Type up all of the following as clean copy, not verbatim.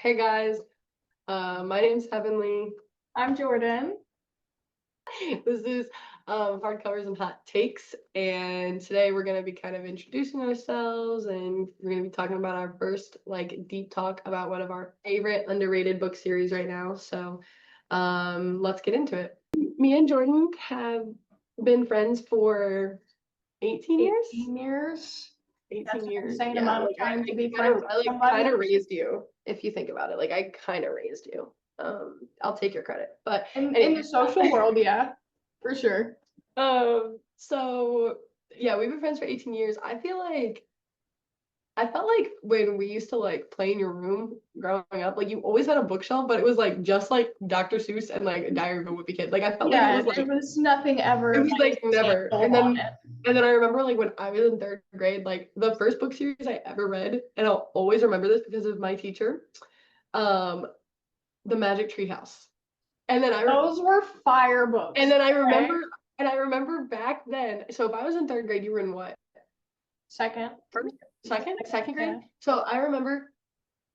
Hey guys, my name's Heavenly. I'm Jordan. This is Hardcovers and Hot Takes, and today we're gonna be kind of introducing ourselves, and we're gonna be talking about our first deep talk about one of our favorite underrated book series right now. So, let's get into it. Me and Jordan have been friends for 18 years. 18 years. 18 That's an years, insane yeah. amount of Like I, time to I be kind friends of, with I like kind somebody. of raised you, if you think about it. Like I kind of raised you. I'll take your credit. But In the anyway, social world, yeah, for sure. so yeah, we've been friends for 18 years. I felt like when we used to like play in your room growing up, like you always had a bookshelf, but it was like just like Dr. Seuss and like Diary of a Wimpy Kid. Like I felt like Yeah, there was nothing it ever was like never. substantial on it. And then I remember like when I was in third grade, like the first book series I ever read, and I'll always remember this because of my teacher, um, The Magic Tree House. And then I re- Those were fire and books. then I Okay. remember and I remember back then. So if I was in third grade, you were in what? Second. First, second grade? Yeah. So I remember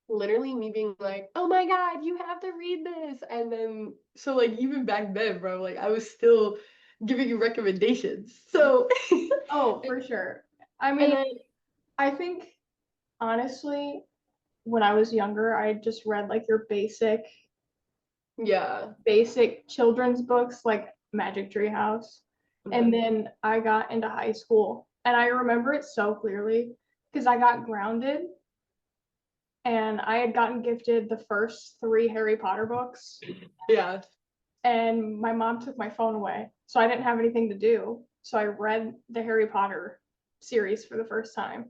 literally me being like, "Oh my God, you have to read this." And then so like even back then, bro, like I was still giving you recommendations. So Oh, for sure. I and mean, then I think honestly, when I was younger, I just read like your yeah. basic children's books like Magic Tree House. And Mhm. then I got into high school. And I remember it so clearly because I got grounded and I had gotten gifted the first three Harry Potter books. Yeah. And my mom took my phone away. So I didn't have anything to do. So I read the Harry Potter series for the first time.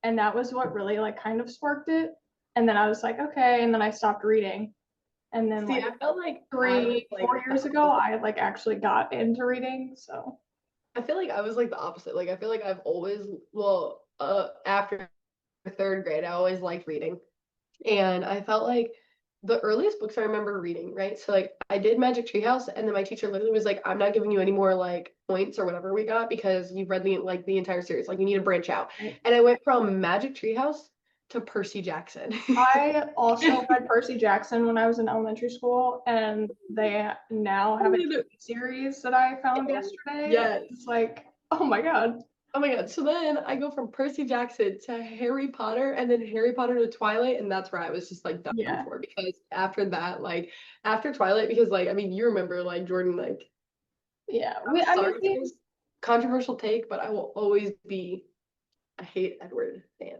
And that was what really like kind of sparked it. And then I was like, okay. And then I stopped reading. And then See, like I felt like I was three, like 4 years ago, I like actually got into reading. So I feel like I was like the opposite. Like I feel like I've always after third grade, I always liked reading. And I felt like the earliest books I remember reading, right? So like I did Magic Tree House, and then my teacher literally was like, "I'm not giving you any more like points or whatever we got because you've read the entire series. Like you need to branch out." right. And I went from Magic Tree House to Percy Jackson. I also read Percy Jackson when I was in elementary school, and they now have a TV series that I found yesterday. It's Yes. like, oh my God. Oh my God. So then I go from Percy Jackson to Harry Potter and then Harry Potter to Twilight. And that's where I was just like done Yeah. for because after that, like after Twilight, because like, I mean, you remember like Jordan, like, Yeah. I'm I mean, sorry for this controversial take, but I will always be a hate Edward fan.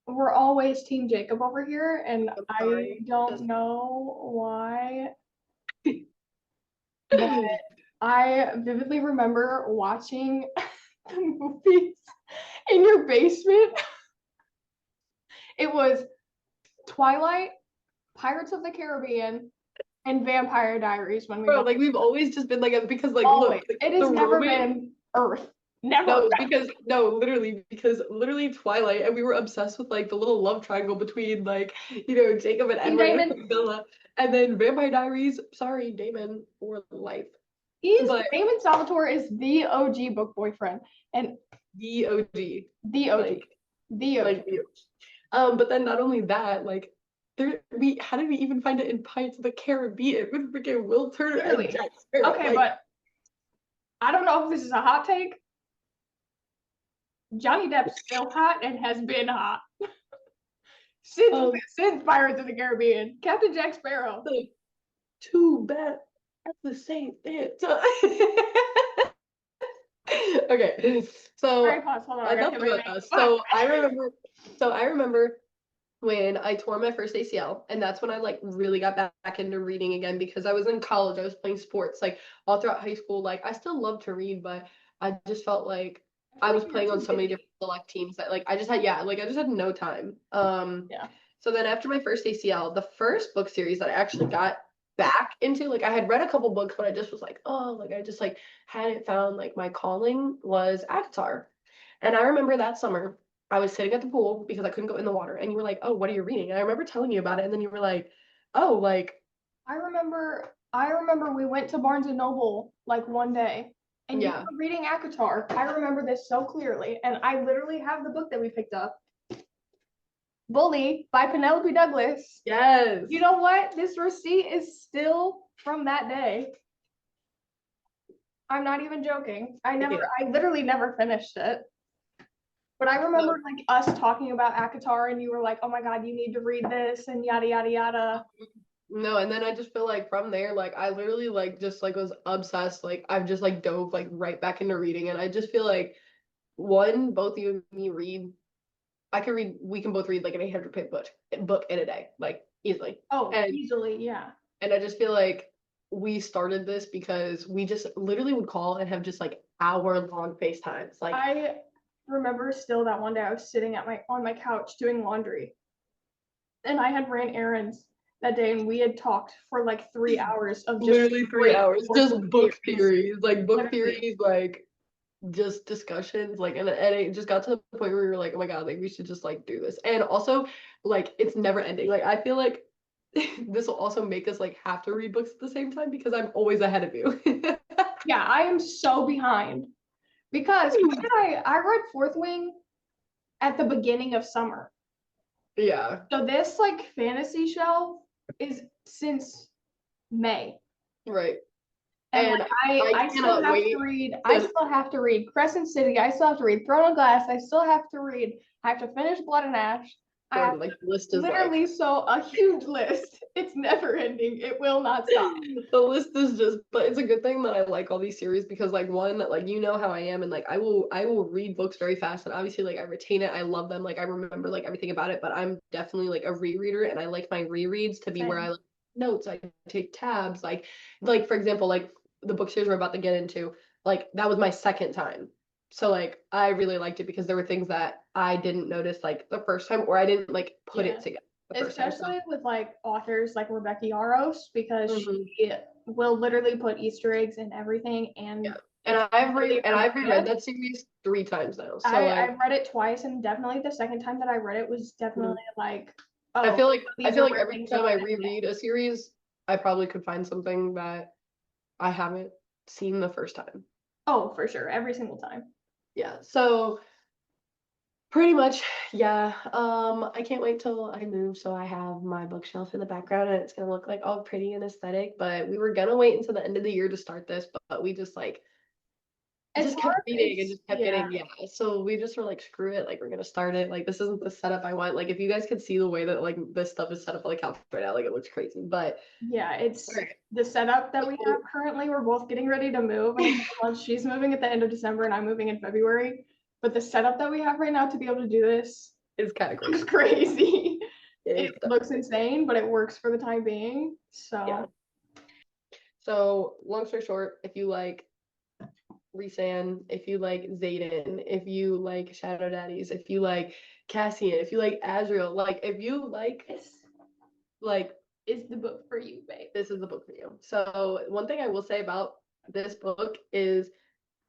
we're always Team Jacob over here, and I'm I sorry. don't Just know why, but I vividly remember watching the movies in your basement. It was Twilight, Pirates of the Caribbean, and Vampire Diaries when we bro, got like we've always just been like because like always. look, It the has never romance. been Earth. Never. No, because no, literally, because literally Twilight, and we were obsessed with like the little love triangle between like Jacob and Team Edward Damon. and Bella, and then Vampire Diaries. Sorry, Damon for life, He's but Damon Salvatore is the OG book boyfriend and the OG, the OG. like The OG. the OG. But then not only that, like there we how did we even find it in Pirates of the Caribbean with freaking Will Turner and Clearly. Jack Sparrow? Okay, Like but I don't know if this is a hot take. Johnny Depp's still hot and has been hot since um, since Pirates of the Caribbean. Captain Jack Sparrow. like too bad at the same time. Okay, All so right, pause. Hold on. I gotta enough get my about name. us. Fuck. So I remember when I tore my first ACL, and that's when I like really got back into reading again because I was in college, I was playing sports like all throughout high school. Like I still loved to read, but I just felt like I I feel was like you're playing on too so many busy. different select teams that like I just had no time. Yeah. So then after my first ACL, the first book series that I actually got back into, like I had read a couple books, but I just was like, oh, like I just like hadn't found like my calling was Avatar. And I remember that summer I was sitting at the pool because I couldn't go in the water, and you were like, oh, what are you reading? And I remember telling you about it, and then you were like, oh, like I remember we went to Barnes and Noble like one day and you yeah. were reading ACOTAR. I remember this so clearly. And I literally have the book that we picked up. Bully by Penelope Douglas. Yes. You know what? This receipt is still from that day. I'm not even joking. I literally never finished it. But I remember like us talking about ACOTAR and you were like, oh my God, you need to read this and yada, yada, yada. No, and then I just feel like from there, like I literally like just like was obsessed. Like I've just like dove like right back into reading, and I just feel like one, both you and me read. We can both read like an 800-page book in a day, like easily. Oh, And easily, yeah. and I just feel like we started this because we just literally would call and have just like hour-long FaceTimes. Like I remember still that one day I was sitting on my couch doing laundry, and I had ran errands that day, and we had talked for like 3 hours of just literally 3 hours, just book theories. book Literally. theories, like just discussions, like and it just got to the point where we were like, oh my God, like we should just like do this. And also like it's never ending. Like I feel like this will also make us like have to read books at the same time because I'm always ahead of you. Yeah, I am so behind because when did I read Fourth Wing at the beginning of summer. Yeah, So this like fantasy shelf is since May. right. And And like I I still cannot have wait to read, I still have to read Crescent City, I still have to read Throne of Glass, I still have to read, I have to finish Blood and Ash. I have like the list is literally like so a huge list. It's never ending. It will not stop. the list is just, but it's a good thing that I like all these series because like one, like you know how I am, and like I will read books very fast, and obviously like I retain it, I love them, like I remember like everything about it, but I'm definitely like a rereader, and I like my rereads to be where I like notes, I take tabs, like for example, like the book series we're about to get into, like that was my second time. So like I really liked it because there were things that I didn't notice like the first time, or I didn't like put it together the first time. So Especially with like authors like Rebecca Yarros because mhm. she will literally put Easter eggs in everything Yeah. and And it's literally I've reread horrendous. that series 3 times now. So like I've read it twice and definitely the second time that I read it was definitely like, oh, I these feel are like where every things are time I going. reread a series, I probably could find something that I haven't seen the first time. Oh, for sure, every single time. Yeah. So pretty much, yeah. I can't wait till I move so I have my bookshelf in the background and it's gonna look like all pretty and aesthetic. But we were gonna wait until the end of the year to start this, but we just like It's just kept hard. reading and It's just kept yeah, getting, yeah. So we just were like, screw it, like we're gonna start it. Like this isn't the setup I want. Like if you guys could see the way that like this stuff is set up on the couch right now, like it looks crazy. But yeah. It's okay. the setup that we have So currently. We're both getting ready to move in a couple months. She's moving at the end of December and I'm moving in February. But the setup that we have right now to be able to do this it's kind of is crazy. crazy. It It's looks definitely insane, but it works for the time being. yeah. So So long story short, if you like Rhysand, if you like Xaden, if you like Shadow Daddies, if you like Cassian, if you like Azriel, like if you this like is the book for you, babe. this is the book for you. So one thing I will say about this book is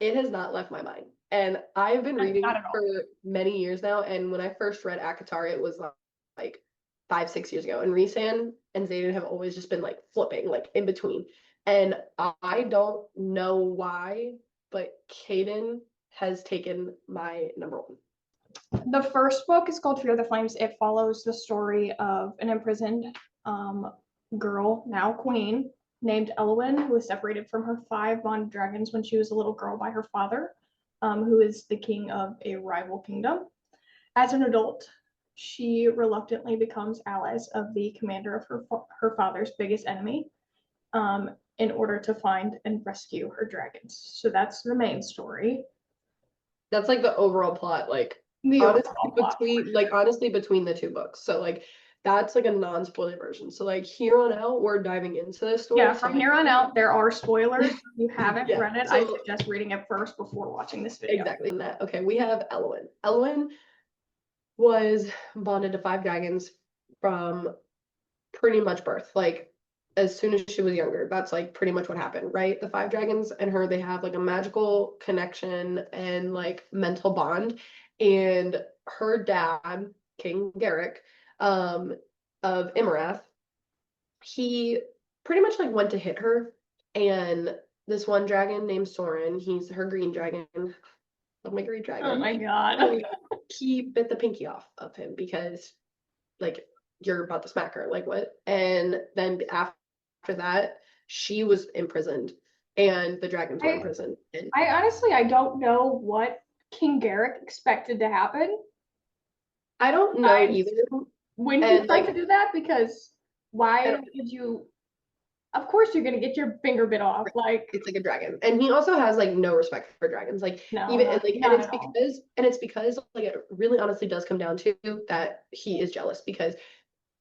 it has not left my mind. And I've been reading Not at for all. many years now. And when I first read ACOTAR, it was like 5, 6 years ago. And Rhysand and Xaden have always just been like flipping, like in between. And I don't know why, but Caden has taken my number one. The first book is called Fear the Flames. It follows the story of an imprisoned girl, now queen, named Elwyn, who was separated from her 5 bond dragons when she was a little girl by her father, who is the king of a rival kingdom. As an adult, she reluctantly becomes allies of the commander of her father's biggest enemy in order to find and rescue her dragons. So that's the main story. That's like the overall plot, like The honestly overall plot. honestly between the two books. So like that's like a non-spoiler version. So like here on out, we're diving into this story. Yeah, from here on out, there are spoilers. If you haven't Yeah, read it, I so suggest reading it first before watching this video. exactly in that. Okay, we have Elwyn. Elwyn was bonded to 5 dragons from pretty much birth. Like as soon as she was younger, that's like pretty much what happened, right? The 5 dragons and her, they have like a magical connection and like mental bond. And her dad, King Garrick, um, of Imarath, he pretty much like went to hit her. And this one dragon named Soren, he's her green dragon. Love my green Oh dragon. my god. He bit the pinky off of him because like you're about to smack her, like what? And then after that, she was imprisoned and the dragons were I imprisoned. And I honestly I don't know what King Garrick expected to happen. I don't know Besides, either. when he And tried like to do that, because why and would you? Of course, you're gonna get your finger bit off. Like, it's like a dragon. And he also has like no respect for dragons. Like no, even and like not at all. and it's because like it really honestly does come down to that he is jealous because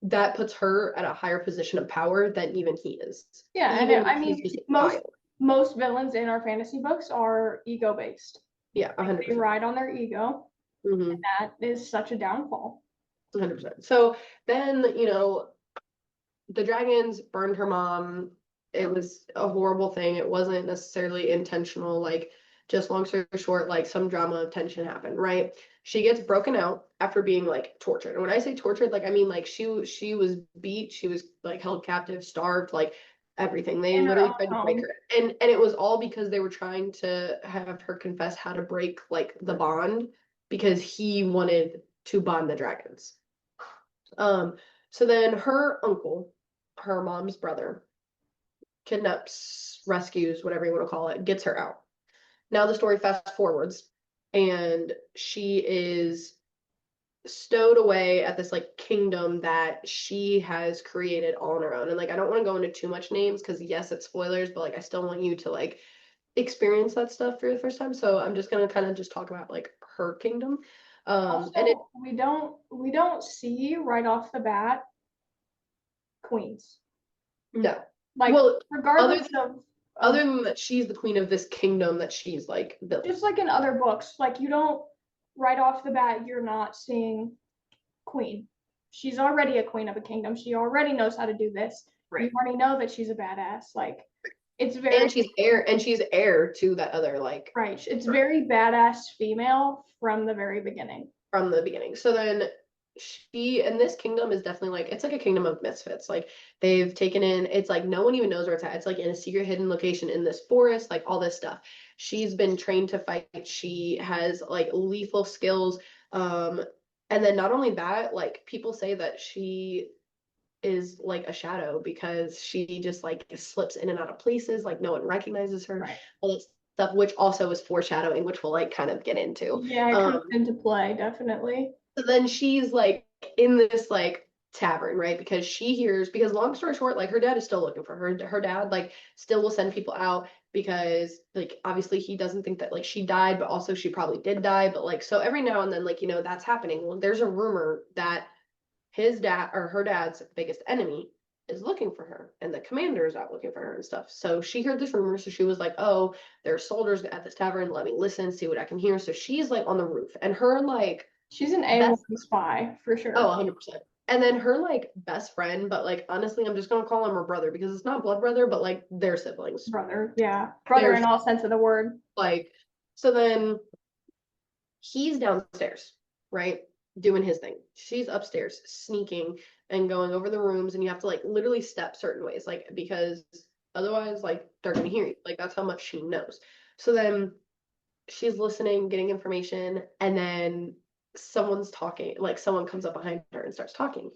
that puts her at a higher position of power than even he is. Yeah, and Even when I he's mean, just a most child. most villains in our fantasy books are ego based. Yeah, They 100%. ride on their ego. Mm-hmm. That is such a downfall. 100%. So then, the dragons burned her mom. It was a horrible thing. It wasn't necessarily intentional. Like, just long story short, like some drama of tension happened, right? She gets broken out after being like tortured. And when I say tortured, like I mean like she was beat, she was like held captive, starved, like everything. They In her literally own tried to break home. her. And it was all because they were trying to have her confess how to break like the bond because he wanted to bond the dragons. Um, so then her uncle, her mom's brother, kidnaps, rescues, whatever you want to call it, gets her out. Now the story fast forwards, and she is stowed away at this like kingdom that she has created all on her own. And like I don't want to go into too much names because yes, it's spoilers, but like I still want you to like experience that stuff for the first time. So I'm just gonna kind of just talk about like her kingdom. And it Also, we don't see right off the bat queens. no. Like, Well, other regardless of other than that she's the queen of this kingdom that she's like built. just like in other books, like you don't right off the bat, you're not seeing queen. She's already a queen of a kingdom. She already knows how to do this. You Right. already know that she's a badass. Like, it's very And she's heir to that other like right. It's very badass female from the very beginning. from the beginning. So then she and this kingdom is definitely like it's like a kingdom of misfits. Like they've taken in it's like no one even knows where it's at. It's like in a secret hidden location in this forest, like all this stuff. She's been trained to fight. She has like lethal skills. Um and then not only that, like people say that she is like a shadow because she just like slips in and out of places, like no one recognizes her, Right. all that stuff, which also is foreshadowing, which we'll like kind of get into. Yeah, it comes into play, definitely. So then she's like in this like tavern, right? Because she hears, because long story short, like her dad is still looking for her. Her dad like still will send people out because like obviously he doesn't think that like she died, but also she probably did die. But like so every now and then, like, that's happening. Well, there's a rumor that his dad or her dad's biggest enemy is looking for her and the commander is out looking for her and stuff. So she heard this rumor. So she was like, oh, there's soldiers at this tavern. Let me listen, see what I can hear. So she's like on the roof and her like She's an A1 best, spy for oh, sure. 100%. And then her like best friend, but like honestly, I'm just gonna call him her brother because it's not blood brother, but like they're siblings. Brother, yeah. Brother They're in all sense of the word. like, so then he's downstairs, right? Doing his thing. She's upstairs, sneaking and going over the rooms, and you have to like literally step certain ways, like because otherwise, like they're gonna hear you. Like that's how much she knows. So then she's listening, getting information, and then someone's talking, like someone comes up behind her and starts talking.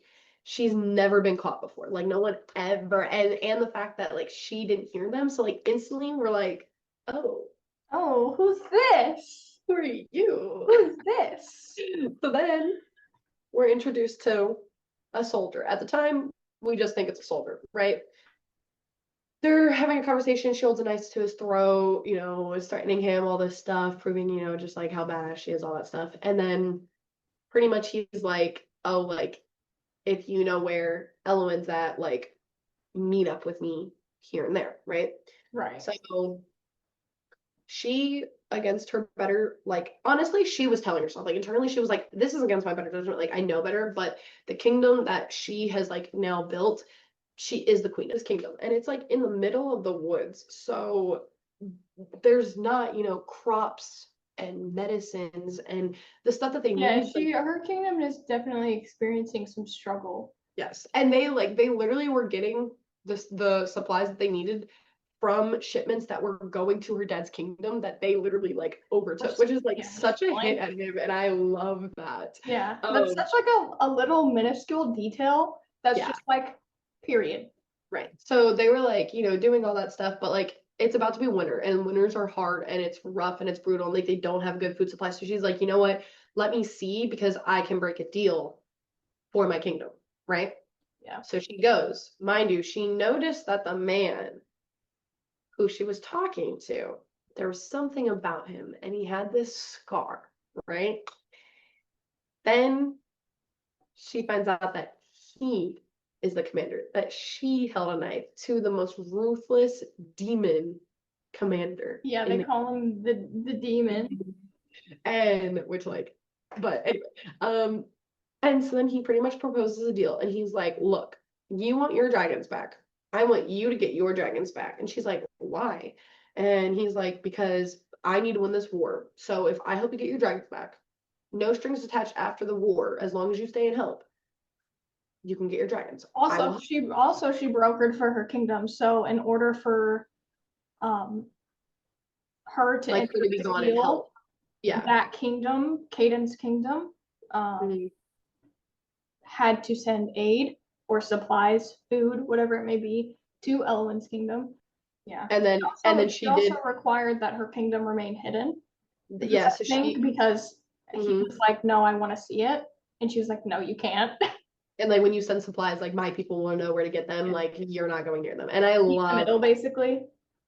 She's never been caught before. Like no one ever, and the fact that like she didn't hear them, so like instantly we're like, oh, Oh, who's this? who are you? Who's this? So then we're introduced to a soldier. At the time, we just think it's a soldier, right? They're having a conversation. She holds a knife to his throat, is threatening him, all this stuff, proving, just like how badass she is, all that stuff. And then pretty much he's like, oh, like, if you know where Eloin's at, like, meet up with me here and there, right? Right. So she, against her better, like, honestly, she was telling herself, like, internally, she was like, this is against my better judgment. Like, I know better, but the kingdom that she has, like, now built, she is the queen of this kingdom. And it's, like, in the middle of the woods. So there's not, crops and medicines and the stuff that they Yeah, need. Like, her kingdom is definitely experiencing some struggle. yes. And they literally were getting the supplies that they needed from shipments that were going to her dad's kingdom that they literally like overtook, which is like Yeah, such a destroying. hit at him, and I love that. Yeah, that's such like a little minuscule detail that's Yeah. just like period. Right. So they were like, you know, doing all that stuff, but like it's about to be winter and winters are hard and it's rough and it's brutal and like they don't have good food supplies. So she's like, you know what? Let me see because I can break a deal for my kingdom, right? Yeah. So she goes. Mind you, she noticed that the man who she was talking to, there was something about him and he had this scar, right? Then she finds out that he is the commander, that she held a knife to the most ruthless demon commander. Yeah, they call him the demon. And which like, but anyway, and so then he pretty much proposes a deal and he's like, look, you want your dragons back. I want you to get your dragons back. And she's like, why? And he's like, because I need to win this war. So if I help you get your dragons back, no strings attached after the war, as long as you stay and help, you can get your dragons. Also, she brokered for her kingdom. So in order for her to like her to be this gone and deal, help. Yeah. that kingdom, Caden's kingdom, had to send aid or supplies, food, whatever it may be, to Elwyn's kingdom. Yeah. And then she also required that her kingdom remain hidden. Yeah, so she because he was like, no, I want to see it. And she was like, no, you can't. And like when you send supplies, like my people will know where to get them. Like you're not going near them. And I love middle, basically.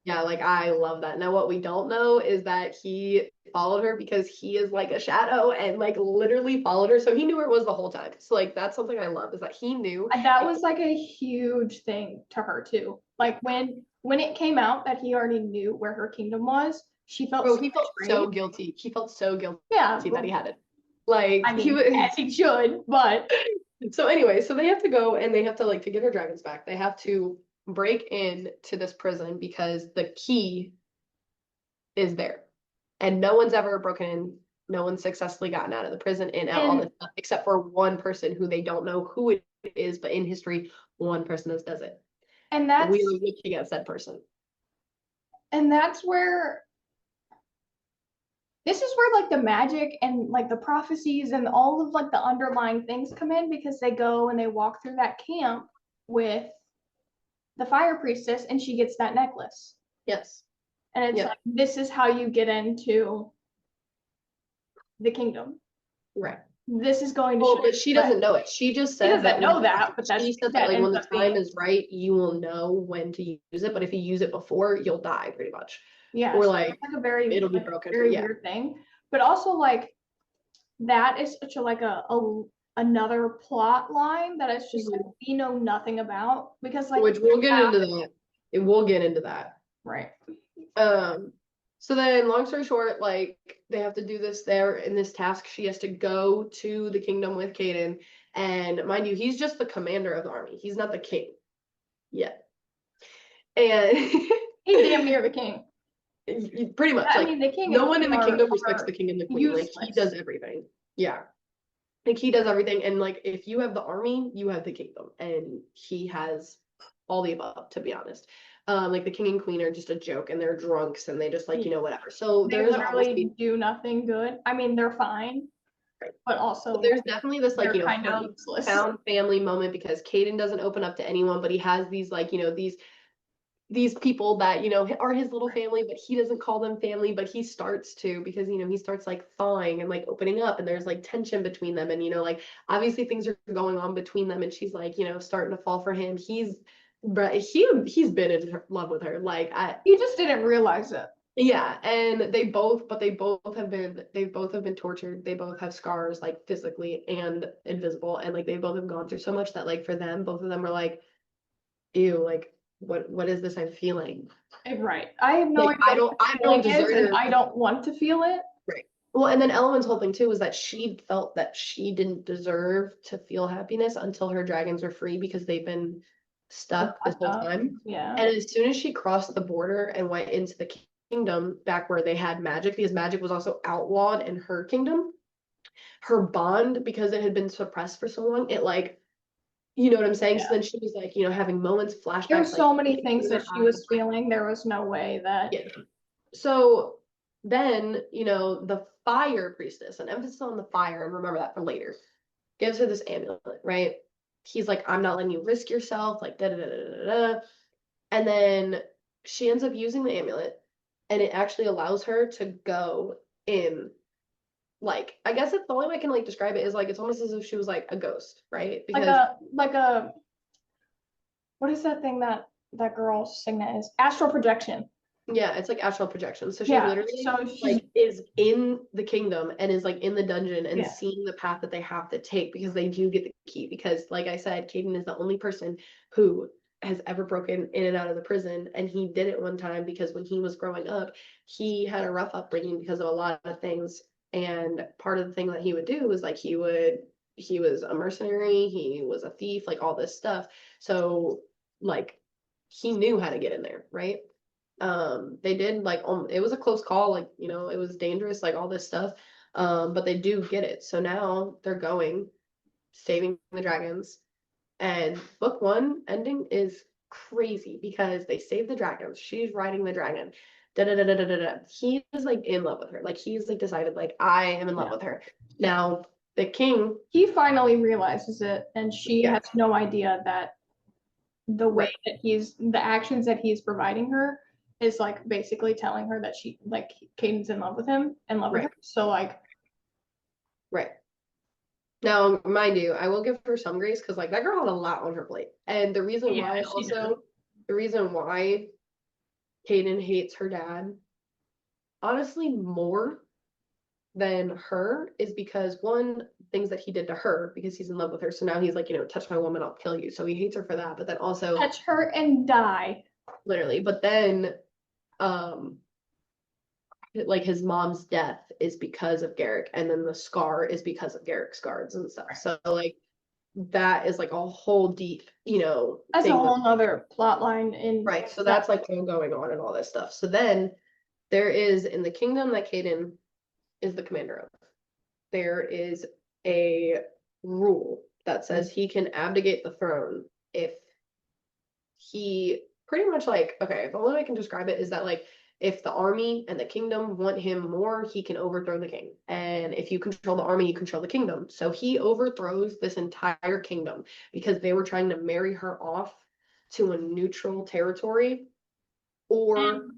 Yeah, like I love that. Now what we don't know is that he followed her because he is like a shadow and like literally followed her. So he knew where it was the whole time. So like that's something I love is that he knew. And that was like a huge thing to her too. Like when it came out that he already knew where her kingdom was, he felt so guilty. He felt so guilty that he had it. Like I mean, as he should, but so anyway, so they have to go and they have to like to get her dragons back. They have to break in to this prison because the key is there. And no one's ever broken in. No one's successfully gotten out of the prison and all this stuff, except for one person who they don't know who it is, but in history, one person does it. And that's we are looking at said person. And that's where this is where like the magic and like the prophecies and all of like the underlying things come in because they go and they walk through that camp with the fire priestess and she gets that necklace. Yes. And it's like, this is how you get into the kingdom. Right. This is going to but she doesn't know it. She just said that but she said that like when the time is right, you will know when to use it. But if you use it before, you'll die pretty much. Yeah. Or so like a very it'll be broken. Very weird thing. But also like that is such a like another plot line that is just like, we know nothing about because like which we'll get into that. We'll get into that. Right. So then long story short, like they have to do this there in this task. She has to go to the kingdom with Caden. And mind you, he's just the commander of the army. He's not the king yet. And he's damn near the king. Pretty much. I mean, the king. No one in the kingdom respects the king and the queen. Useless. Like he does everything. Yeah. Like he does everything. And like if you have the army, you have the kingdom. And he has all the above, to be honest. Like the king and queen are just a joke and they're drunks and they just like, you know, whatever. So they literally do nothing good. I mean, they're fine. Right. But also there's definitely this like, you know, kind of found family moment because Caden doesn't open up to anyone, but he has these like, you know, these people that, you know, are his little family, but he doesn't call them family, but he starts to because, you know, he starts like thawing and like opening up and there's like tension between them. And, you know, like obviously things are going on between them and she's like, you know, starting to fall for him. He's been in love with her. Like he just didn't realize it. Yeah, and they've both have been tortured. They both have scars, like physically and invisible, and like they both have gone through so much that like for them, both of them were like, ew, like what is this I'm feeling? Right. I have no idea. I don't deserve. I don't want to feel it. Right. Well, and then Elwyn's whole thing too was that she felt that she didn't deserve to feel happiness until her dragons were free because they've been stuck this whole time. Yeah. And as soon as she crossed the border and went into the kingdom back where they had magic, because magic was also outlawed in her kingdom, her bond, because it had been suppressed for so long, it like You know what I'm saying? So Yeah. then she was like, having moments, There were flashbacks, like so many things in that her she was eyes. feeling. There was no way that. Yeah. So then, the fire priestess, an emphasis on the fire, and remember that for later, gives her this amulet, right? He's like, I'm not letting you risk yourself, like da da da da da da. And then she ends up using the amulet, and it actually allows her to go in. Like, I guess it's the only way I can like describe it is like it's almost as if she was like a ghost, right? Like Because a what is that thing that girl Signet is? Astral projection. yeah, it's like astral projection. So she Yeah. literally So she's like is in the kingdom and is like in the dungeon and yeah. seeing the path that they have to take because they do get the key. Because like I said, Caden is the only person who has ever broken in and out of the prison. And he did it one time because when he was growing up, he had a rough upbringing because of a lot of things. And part of the thing that he would do was like he was a mercenary, he was a thief, like all this stuff. So like he knew how to get in there, right? They did like it was a close call, like it was dangerous, like all this stuff, but they do get it. So now they're going saving the dragons, and book one ending is crazy because they save the dragons, she's riding the dragon, da da da da da da da. He is like in love with her, like he's like decided like I am in love Yeah. with her now. The king, He finally realizes it, and she yeah, has no idea that the way right, that the actions that he's providing her is like basically telling her that she like Caden's in love with him, in love with her. right, So like right. Now, mind you, I will give her some grace because like that girl had a lot on her plate. And yeah, she does. the reason why Kaden hates her dad, honestly, more than her is because one, things that he did to her because he's in love with her. So now he's like, touch my woman, I'll kill you. So he hates her for that. But then also Touch her and die. literally, but then um like his mom's death is because of Garrick, and then the scar is because of Garrick's scars and stuff. So like that is like a whole deep, That's a thing with whole nother plot line in right. So that. that's like all going on and all this stuff. So then there is in the kingdom that Caden is the commander of, there is a rule that says he can abdicate the throne if he pretty much like, okay, the only way I can describe it is that like if the army and the kingdom want him more, he can overthrow the king. And if you control the army, you control the kingdom. So he overthrows this entire kingdom because they were trying to marry her off to a neutral territory or And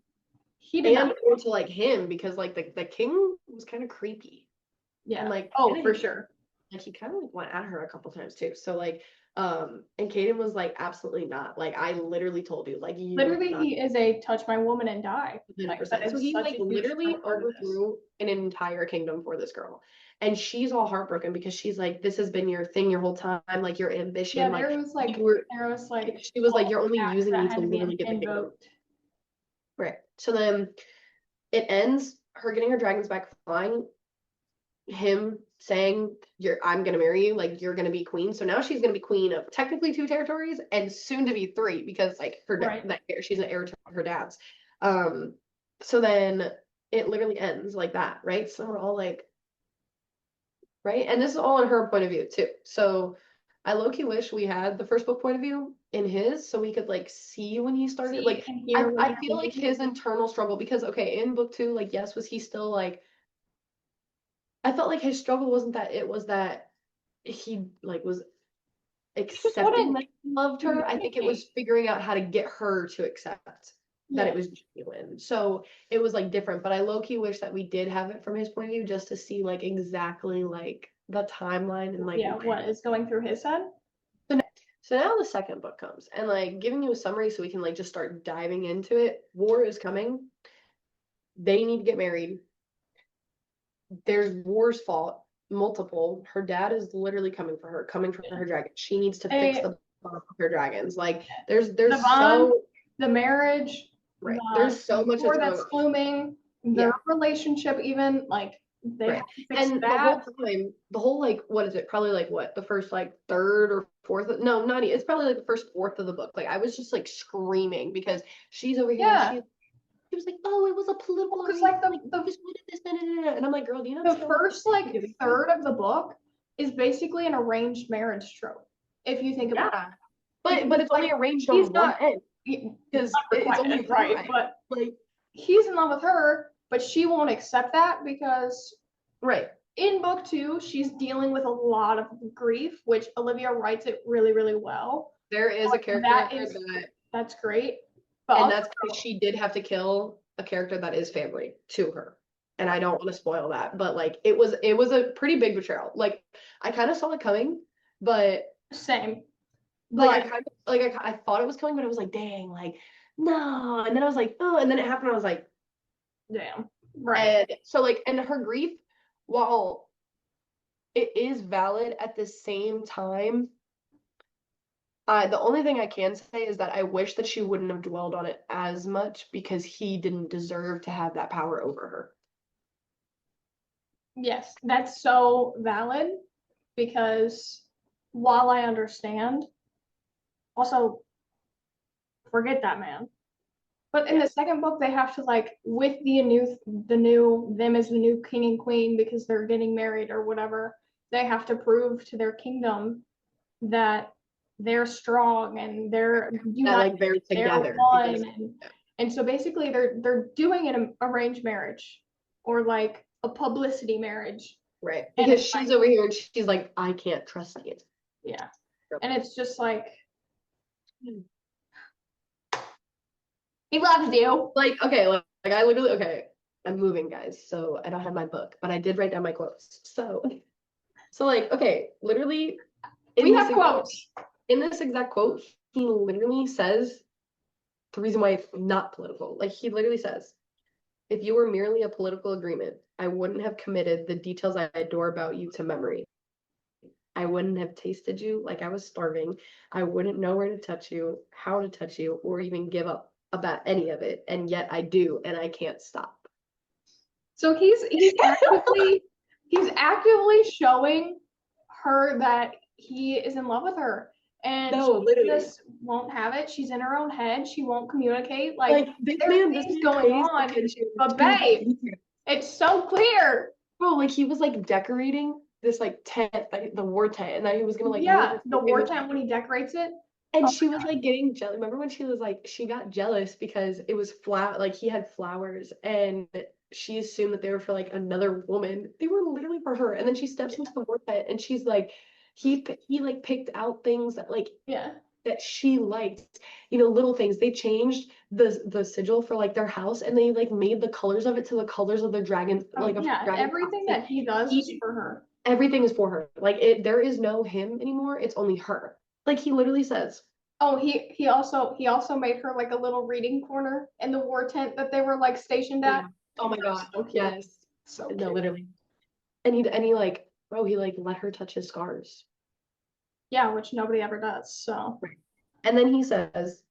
he did and not. or to like him because like the king was kind of creepy and Yeah. like Oh, for sure. like he kind of like went at her a couple times too. So like and Kaden was like absolutely not. Like I literally told you like you are Literally, not he is a touch my woman and die. Like that 100%. So is he such like a huge literally part of this. overthrew an entire kingdom for this girl. And she's all heartbroken because she's like, this has been your thing your whole time, like your ambition, Yeah, like there was you were like she was like, all you're only acts using that me had to to be literally get the kingdom. invoked. Right. So then it ends her getting her dragons back flying, him saying I'm gonna marry you, like you're gonna be queen. So now she's gonna be queen of technically two territories and soon to be three because like Right. she's an heir to her dad's. Um so then it literally ends like that, right? So we're all like, right? And this is all in her point of view too. So I low-key wish we had the first book point of view in his so we could like see when he started. See Like and hear what I he's feel like thinking. his internal struggle because okay, in book two, like yes, was he still like I felt like his struggle wasn't that it was that he like was He just accepting wouldn't that he loved her. I think it was communicate. figuring out how to get her to accept that Yeah. it was genuine. So it was like different, but I low key wish that we did have it from his point of view just to see like exactly like the timeline and like Yeah, what is going through his head? so now the second book comes and like giving you a summary so we can like just start diving into it. War is coming. They need to get married. There's wars fought, multiple. Her dad is literally coming for her dragon. She needs to fix They the bond with her dragons. Like the there's bond, so the marriage, right. There's so the much war that's going that's on. looming, Yeah. their relationship even, like they Right. have to fix And the whole that. time, the whole like what is it? Probably like what? The first like third or fourth no, not even, it's probably like the first fourth of the book. Like I was just like screaming because she's over here and Yeah. she was like, "Oh, it was a political Because arrangement. like Like we just wanted this, da, da, da, da." And I'm like, "Girl, do you the understand what first like you're giving me?" third of the book is basically an arranged marriage trope. if you think about Yeah. But it's only arranged he's on one not end he- because not for it's quite only end, right, right. but Like, he's in love with her, but she won't accept that because right. in book 2, she's dealing with a lot of grief, which Olivia writes it really, really well. There is a Like, character that there is that, that's great. But and also, that's because she did have to kill a character that is family to her. And I don't want to spoil that, but like it was a pretty big betrayal. Like I kind of saw it coming, but same. like I But kind of like I thought it was coming, but it was like, dang, like no. And then I was like, oh, and then it happened. I was like, damn. Right. and so like, and her grief, while it is valid at the same time, the only thing I can say is that I wish that she wouldn't have dwelled on it as much because he didn't deserve to have that power over her. Yes, that's so valid because while I understand, also forget that man. But in the second book, they have to like with the new them as the new king and queen because they're getting married or whatever. They have to prove to their kingdom that they're strong and they're That united, like they're they're together one, because and so basically they're doing an arranged marriage or like a publicity marriage, right and because it's she's like over here and she's like I can't trust you. yeah, and it's just like he loves you. Like okay, like I literally okay. I'm moving, guys, so I don't have my book, but I did write down my quotes. So like okay, literally in We this have quotes. in this exact quote, he literally says the reason why it's not political. Like he literally says, if you were merely a political agreement, I wouldn't have committed the details I adore about you to memory. I wouldn't have tasted you like I was starving. I wouldn't know where to touch you, how to touch you, or even give up about any of it. And yet I do, and I can't stop. So he's actively showing her that he is in love with her. And No, she literally. just won't have it. She's in her own head. She won't communicate. Like Like this there's man, this things man going pays on. attention But to babe, detail. it's so clear. Bro, like he was like decorating this like tent, like the war tent, and then he was gonna like move Yeah, it the in war the tent when he decorates it. and Oh she was like getting jealous. Remember when she was like she got jealous because it was like he had flowers and she assumed that they were for like another woman. They were literally for her. And then she steps into the war tent and she's like he like picked out things that like yeah. that she liked, little things. They changed the sigil for like their house and they like made the colors of it to the colors of their dragon, Oh like a yeah. dragon house. Everything Like that he does is he for her. everything is for her. Like there is no him anymore. It's only her. Like he literally says, Oh, he also made her like a little reading corner in the war tent that they were like stationed at. yeah. Oh my God. So cute. Yes. So No, cute. literally. And he like, bro, he like let her touch his scars. Yeah, which nobody ever does. So Right. And then he says,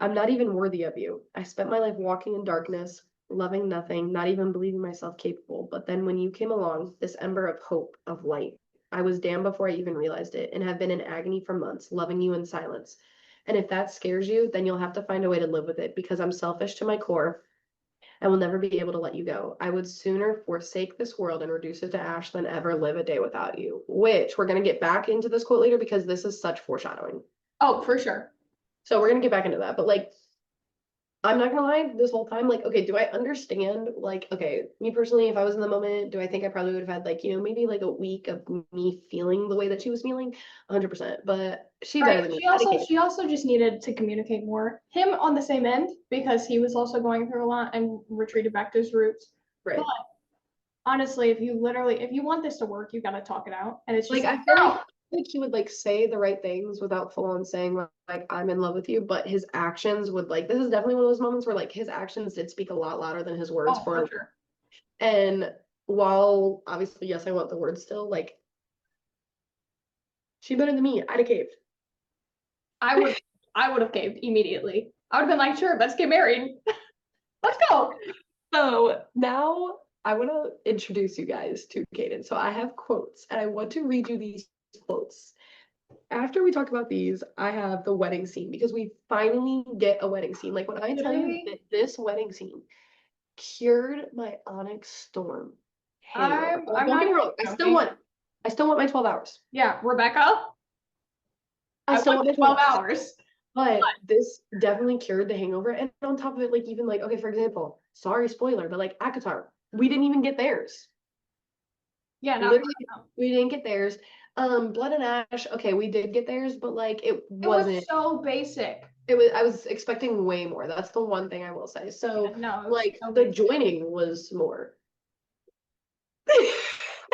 I'm not even worthy of you. I spent my life walking in darkness, loving nothing, not even believing myself capable. But then when you came along, this ember of hope, of light, I was damned before I even realized it and have been in agony for months, loving you in silence. And if that scares you, then you'll have to find a way to live with it because I'm selfish to my core. I will never be able to let you go. I would sooner forsake this world and reduce it to ash than ever live a day without you. Which we're going to get back into this quote later because this is such foreshadowing. oh, for sure. So we're going to get back into that. But like, I'm not gonna lie, this whole time, like, okay, do I understand? Like, okay, me personally, if I was in the moment, do I think I probably would have had like, maybe like a week of me feeling the way that she was feeling? 100%. But she better Right. than me. She also just needed to communicate more. Him on the same end because he was also going through a lot and retreated back to his roots. But Right. honestly, if you want this to work, you gotta talk it out. And it's just Like, like, I feel girl, like he would like say the right things without full on saying like I'm in love with you, but his actions would like this is definitely one of those moments where like his actions did speak a lot louder than his words oh, for. for sure. And while obviously, yes, I want the words still, like she better than me. I'd have caved. I would I would have caved immediately. I would have been like, sure, let's get married. Let's go. So now I want to introduce you guys to Kaden. So I have quotes and I want to read you these quotes. After we talk about these, I have the wedding scene because we finally get a wedding scene. Like when I tell you Literally, that this wedding scene cured my Onyx Storm hangover. I'm Like, I'm don't not get me even wrong, joking. I still want my 12 hours. Yeah, Rebecca. I I still want want the my 12 hours. but this definitely cured the hangover. And on top of it, like even like, okay, for example, sorry, spoiler, but like Akatar, we didn't even get theirs. Yeah, not Literally, we didn't get theirs. Blood and Ash, okay, we did get theirs, but like it it was wasn't. so basic. It was. I was expecting way more. That's the one thing I will say. So, No, it was like so the basic. joining was more.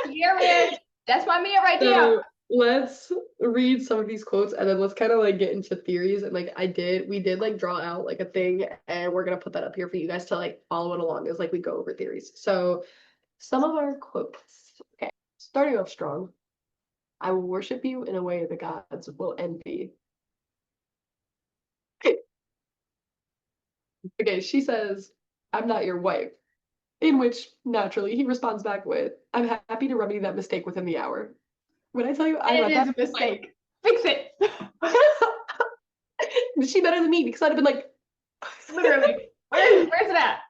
Yeah, man. That's my Mia right there. So let's read some of these quotes and then let's kind of like get into theories. And like we did like draw out like a thing and we're gonna put that up here for you guys to like follow it along as like we go over theories. So some of our quotes. Okay, starting off strong. I will worship you in a way the gods will envy. Okay, she says, I'm not your wife. In which, naturally, he responds back with, I'm happy to remedy that mistake within the hour. When I tell you I It read is that, a mistake. Fix it. is she better than me? Because I'd have been like, Literally. Where's it at?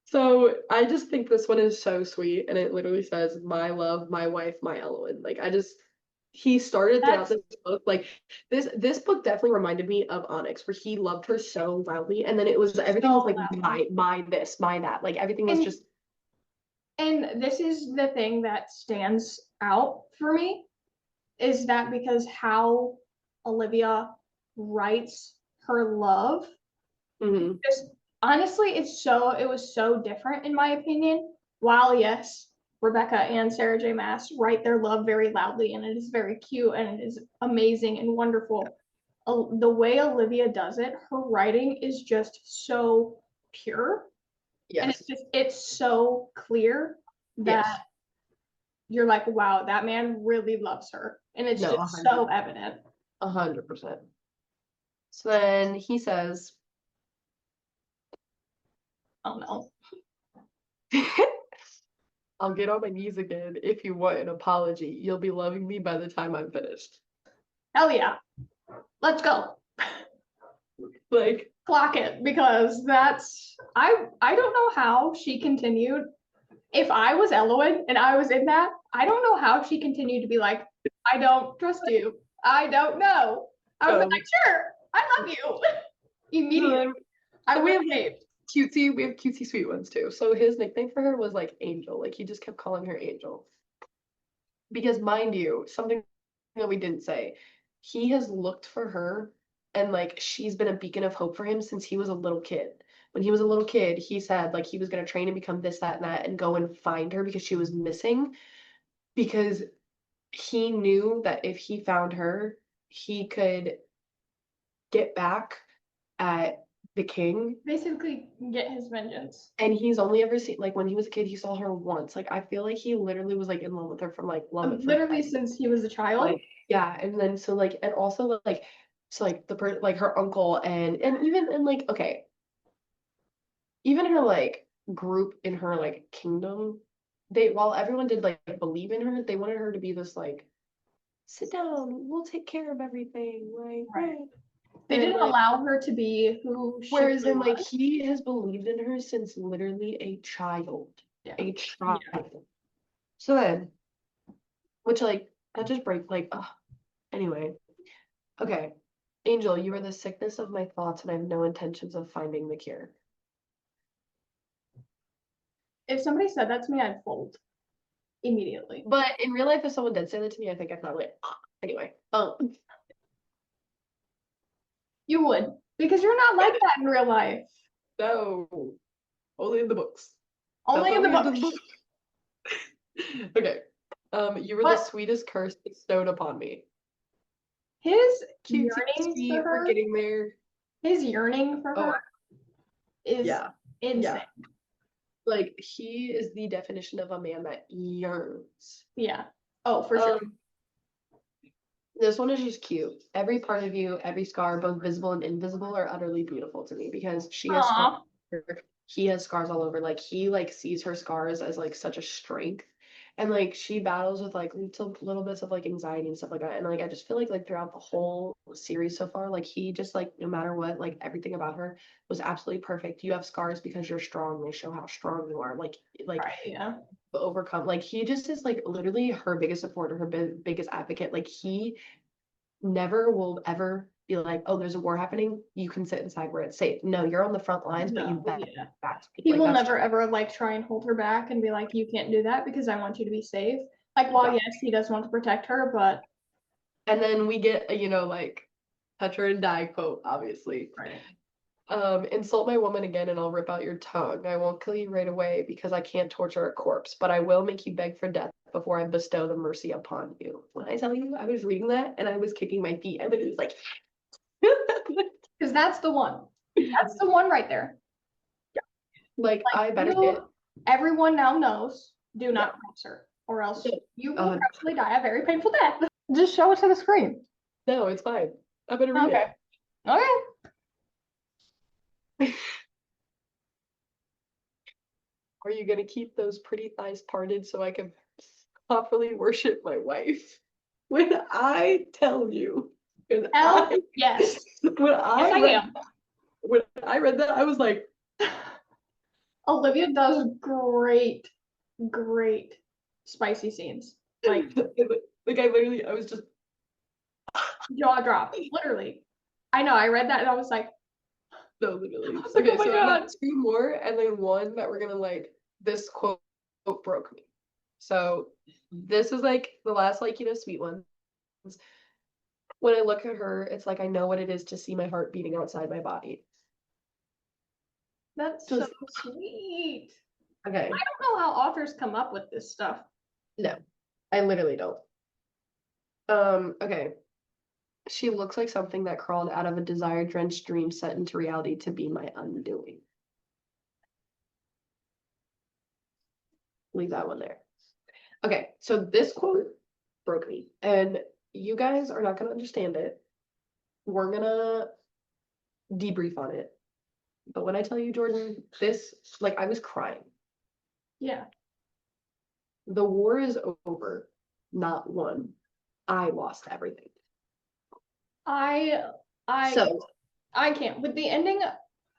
So I just think this one is so sweet, and it literally says, "My love, my wife, my Elowen." Like he started throughout That's this book. Like this book definitely reminded me of Onyx, where he loved her so loudly, and then it was everything was so like loud. my this, my that. Like everything was And just and this is the thing that stands out for me is that because how Olivia writes her love, mhm. just honestly, it was so different in my opinion. While yes, Rebecca and Sarah J. Maas write their love very loudly and it is very cute and it is amazing and wonderful. The way Olivia does it, her writing is just so pure and Yes, it's so clear that yes, you're like, wow, that man really loves her. And it's no, just so evident. 100%. So then he says, Oh no. "I'll get on my knees again if you want an apology. You'll be loving me by the time I'm finished." Hell yeah. Let's go. Like. Clock it because that's I don't know how she continued. If I was Elowen and I was in that, I don't know how she continued to be like, I don't trust you. I don't know. I was like, sure, I love you. Immediately. I we would have have saved. we have cutesy sweet ones too. So his nickname for her was like Angel. Like he just kept calling her Angel. Because mind you, something that we didn't say, he has looked for her and like she's been a beacon of hope for him since he was a little kid. When he was a little kid, he said like he was gonna train and become this, that, and that and go and find her because she was missing. Because he knew that if he found her, he could get back at the king. Basically get his vengeance. And he's only ever seen like when he was a kid, he saw her once. Like I feel like he literally was like in love with her from like love at first Literally sight. since he was a child. Like yeah, and then so like and also like so like like her uncle and even and like okay, even her like group in her like kingdom, they while everyone did like believe in her, they wanted her to be this like sit down, we'll take care of everything, like Right. right. They And didn't like allow her to be who she whereas really in like was. he has believed in her since literally a child. Yeah. A Yeah. child. So then, which like that just breaks like anyway. Okay. Angel, you are the sickness of my thoughts and I have no intentions of finding the cure. If somebody said that to me, I'd fold immediately. But in real life, if someone did say that to me, I think I'd probably anyway. You would, because you're not like that in real life. No. Only in the books. Only That's in the why we read book. Okay. You were the But sweetest curse bestowed upon me. his Cute, yearning sweet, for we're her, getting there. his yearning for Oh, her is yeah. insane. Like he is the definition of a man that yearns. Yeah. Oh, for sure. This one is just cute. Every part of you, every scar, both visible and invisible, are utterly beautiful to me because she has scars. Aw. He has scars all over. Like he like sees her scars as like such a strength. And like she battles with like little bits of like anxiety and stuff like that. And like I just feel like throughout the whole series so far, like he just like no matter what, like everything about her was absolutely perfect. You have scars because you're strong. They show how strong you are. Like Right, yeah. overcome. Like he just is like literally her biggest supporter, her biggest advocate. Like he never will ever be like, oh, there's a war happening. You can sit inside where it's safe. No, you're on the front lines, but you No, better yeah. back to He like will that's never ever like try and hold her back and be like, you can't do that because I want you to be safe. Like, while Yeah. yes, he does want to protect her, but And then we get a, like touch her and die quote, obviously. right. Insult my woman again and I'll rip out your tongue. I won't kill you right away because I can't torture a corpse, but I will make you beg for death before I bestow the mercy upon you. When I tell you, I was reading that and I was kicking my feet. I was like, Because that's the one. That's the one right there. like I better You, get. everyone now knows, do not Yeah. cross her, or else No. you will probably die a very painful death. Just show it to the screen. No, it's fine. I better read Okay. Okay. it. Are you gonna keep those pretty thighs parted so I can properly worship my wife? When I tell you, when Hell I yes. when I Yes, I read am. when I read that, I was like, Olivia does great, great spicy scenes. Like, like I was just jaw drop, literally. I know, I read that and I was like, no, literally. I was like, Okay, oh my so I God. have two more, and then one that we're gonna like. This quote broke me. So this is like the last like sweet ones. When I look at her, it's like I know what it is to see my heart beating outside my body. That's so sweet. Okay. I don't know how authors come up with this stuff. No, I literally don't. Okay. She looks like something that crawled out of a desire-drenched dream set into reality to be my undoing. Leave that one there. Okay, so this quote broke me, and you guys are not gonna understand it. We're gonna debrief on it. But when I tell you, Jordan, this, like, I was crying. Yeah. The war is over, not won. I lost everything. I So, I can't. With the ending,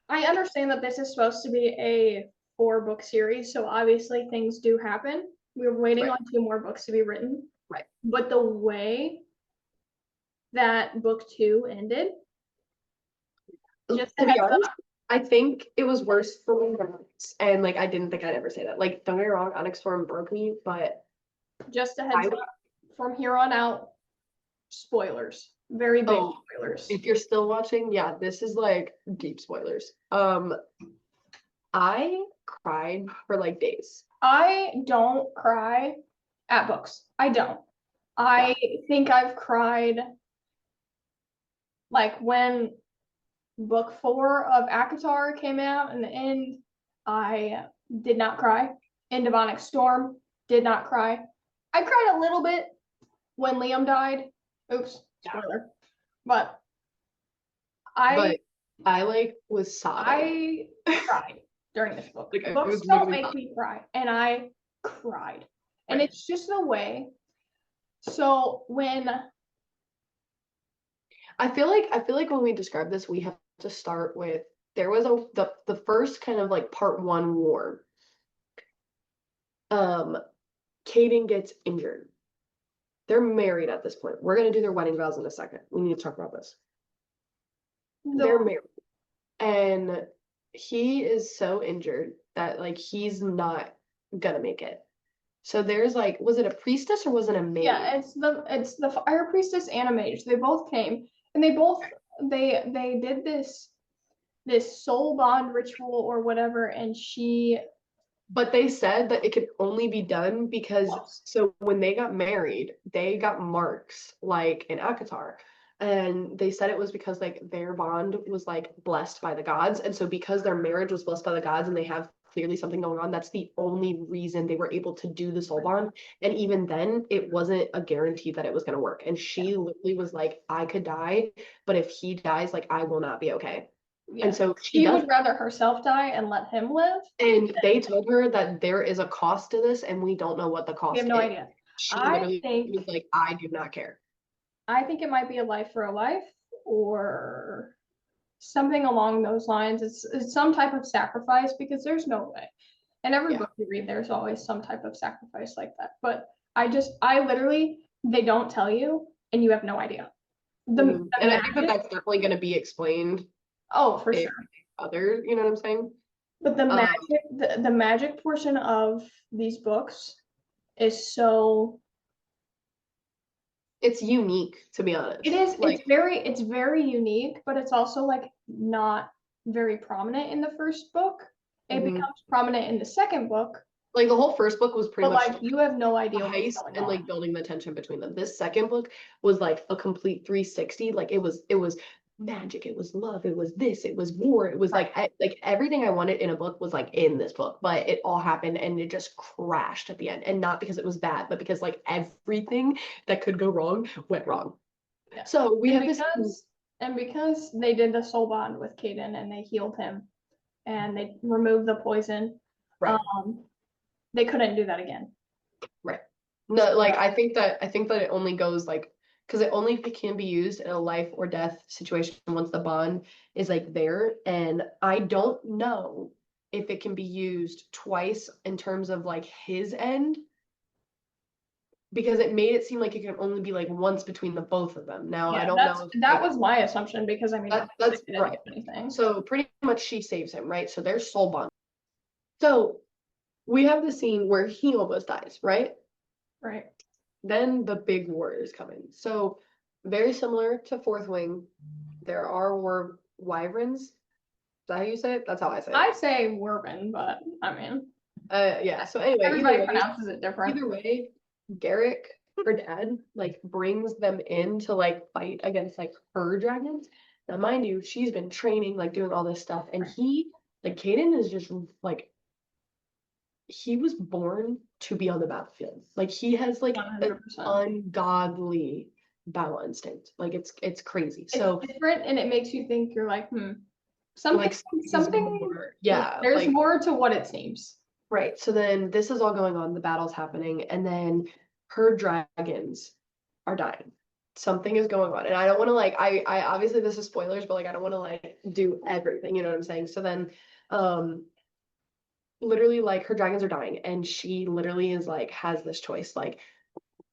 I understand that this is supposed to be a 4-book series, so obviously things do happen. We're waiting Right. on 2 more books to be written. Right. But the way that book 2 ended, just to be honest, I think it was worse for me than Onyx. And like I didn't think I'd ever say that. Like, don't get me wrong, Onyx Storm broke me, but just a heads up, from here on out, spoilers. Very big spoilers. If you're still watching, yeah, this is like deep spoilers. I cried for like days. I don't cry at books. I don't. I think I've cried like when book 4 of ACOTAR came out in the end. I did not cry. End of Onyx Storm, did not cry. I cried a little bit when Liam died. Oops, spoiler. But I like was sobbing. I cried during this book. Like, Books don't make me cry, and I cried. And it's just the way. So when I feel like when we describe this, we have to start with there was the first kind of like part 1 war. Caden gets injured. They're married at this point. We're gonna do their wedding vows in a second. We need to talk about this. They're married. And he is so injured that like he's not gonna make it. So there's like, was it a priestess or was it a maid? Yeah, it's the fire priestess and a mage. They both came and they did this soul bond ritual or whatever, and but they said that it could only be done because so when they got married, they got marks like in ACOTAR. And they said it was because like their bond was like blessed by the gods. And so because their marriage was blessed by the gods and they have clearly something going on, that's the only reason they were able to do the soul bond. And even then, it wasn't a guarantee that it was gonna work. And she literally was like, I could die, but if he dies, like I will not be okay. Yeah. And so she would rather herself die and let him live. And they told her that there is a cost to this, and we don't know what the cost is. We have no idea. She literally was like, I do not care. I think it might be a life for a life or something along those lines. It's some type of sacrifice because there's no way. In every book you read, there's always some type of sacrifice like that. But I literally, they don't tell you and you have no idea. the And I think that magic. that's definitely going to be explained Oh, for in sure. other, you know what I'm saying? But the Um, magic, the magic portion of these books is so it's unique, to be it honest. is Like, it's very unique, but it's also like not very prominent in the first book. It mhm. becomes prominent in the second book, Like the whole first book was pretty but much like you have no a idea what's heist going and on. like building the tension between them. This second book was like a complete 360. Like it was magic, it was love, it was this, it was war, it was Right. like everything I wanted in a book was like in this book, but it all happened and it just crashed at the end. And not because it was bad, but because like everything that could go wrong went wrong. Yeah. So we And have this because they did the soul bond with Caden and they healed him and they removed the poison, right. they couldn't do that again. Right. No, like I think that it only goes like because it only can be used in a life or death situation once the bond is like there. And I don't know if it can be used twice in terms of like his end because it made it seem like it can only be like once between the both of them. Now I Yeah, don't know if that like was my assumption because I mean that's they didn't right. do anything. So pretty much she saves him, right? So there's soul bond. So we have the scene where he almost dies, right? Right. Then the big war is coming. So very similar to Fourth Wing, there are wyverns. Is that how you say it? That's how I say it. I say Werben, but I mean Yeah. So anyway, everybody pronounces it different. either way, Garrick, her dad, like brings them in to like fight against like her dragons. Now, mind you, she's been training, like doing all this stuff, and like Caden is just like he was born to be on the battlefield. Like he has like an 100%. ungodly battle instinct. Like it's crazy. So It's different and it makes you think you're like, something like something more. Yeah, there's like more to what it seems. right. So then this is all going on, the battle's happening, and then her dragons are dying. Something is going on. And I don't want to like I obviously this is spoilers, but like I don't want to like do everything, you know what I'm saying? So then literally like her dragons are dying and she literally is like has this choice like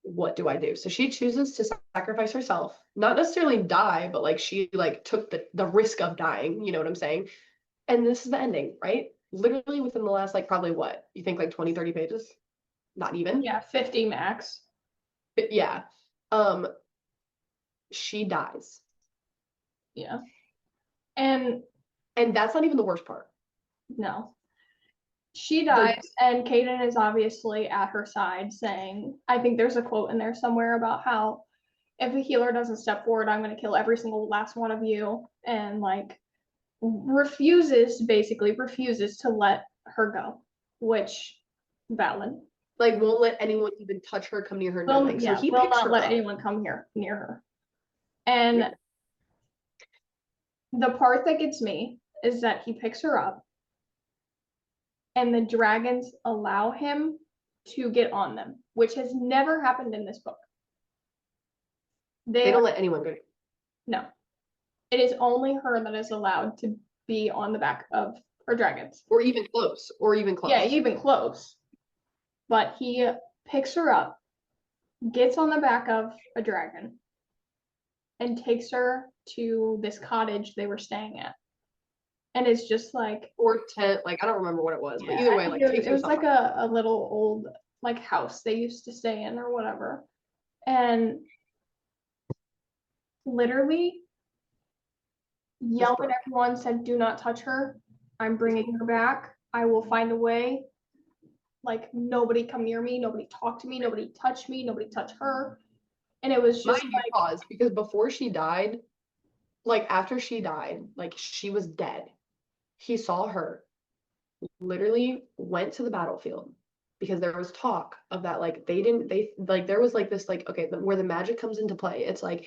what do I do? So she chooses to sacrifice herself, not necessarily die, but like she like took the risk of dying, you know what I'm saying? And this is the ending, right? Literally within the last like probably what? You think like 20, 30 pages? Not even. Yeah, 50 max. But yeah. Um she dies. Yeah. And And that's not even the worst part. no. She The dies, and Kaden is obviously at her side saying, I think there's a quote in there somewhere about how if a healer doesn't step forward, I'm going to kill every single last one of you. And like basically refuses to let her go, which valid. like won't let anyone even touch her, come near her, nothing. So he Will picks not her let up. anyone come here near her. And Yeah. the part that gets me is that he picks her up and the dragons allow him to get on them, which has never happened in this book. They don't let anyone go. No. It is only her that is allowed to be on the back of her dragons. Or even close. Or even close. Yeah, even close. But he picks her up, gets on the back of a dragon, and takes her to this cottage they were staying at. And it's just like Or tent, like I don't remember what it was, but yeah, either way, like takes it her was like somewhere. a little old like house they used to stay in or whatever. And literally yelled at everyone, said, "Do not touch her. I'm bringing her back. I will find a way. Like nobody come near me. Nobody talk to me. Nobody touch me. Nobody touch her." And it was just Mind you, pause, because before she died, like after she died, like she was dead. He saw her, literally went to the battlefield because there was talk of that, like they like there was like this like okay, where the magic comes into play. It's like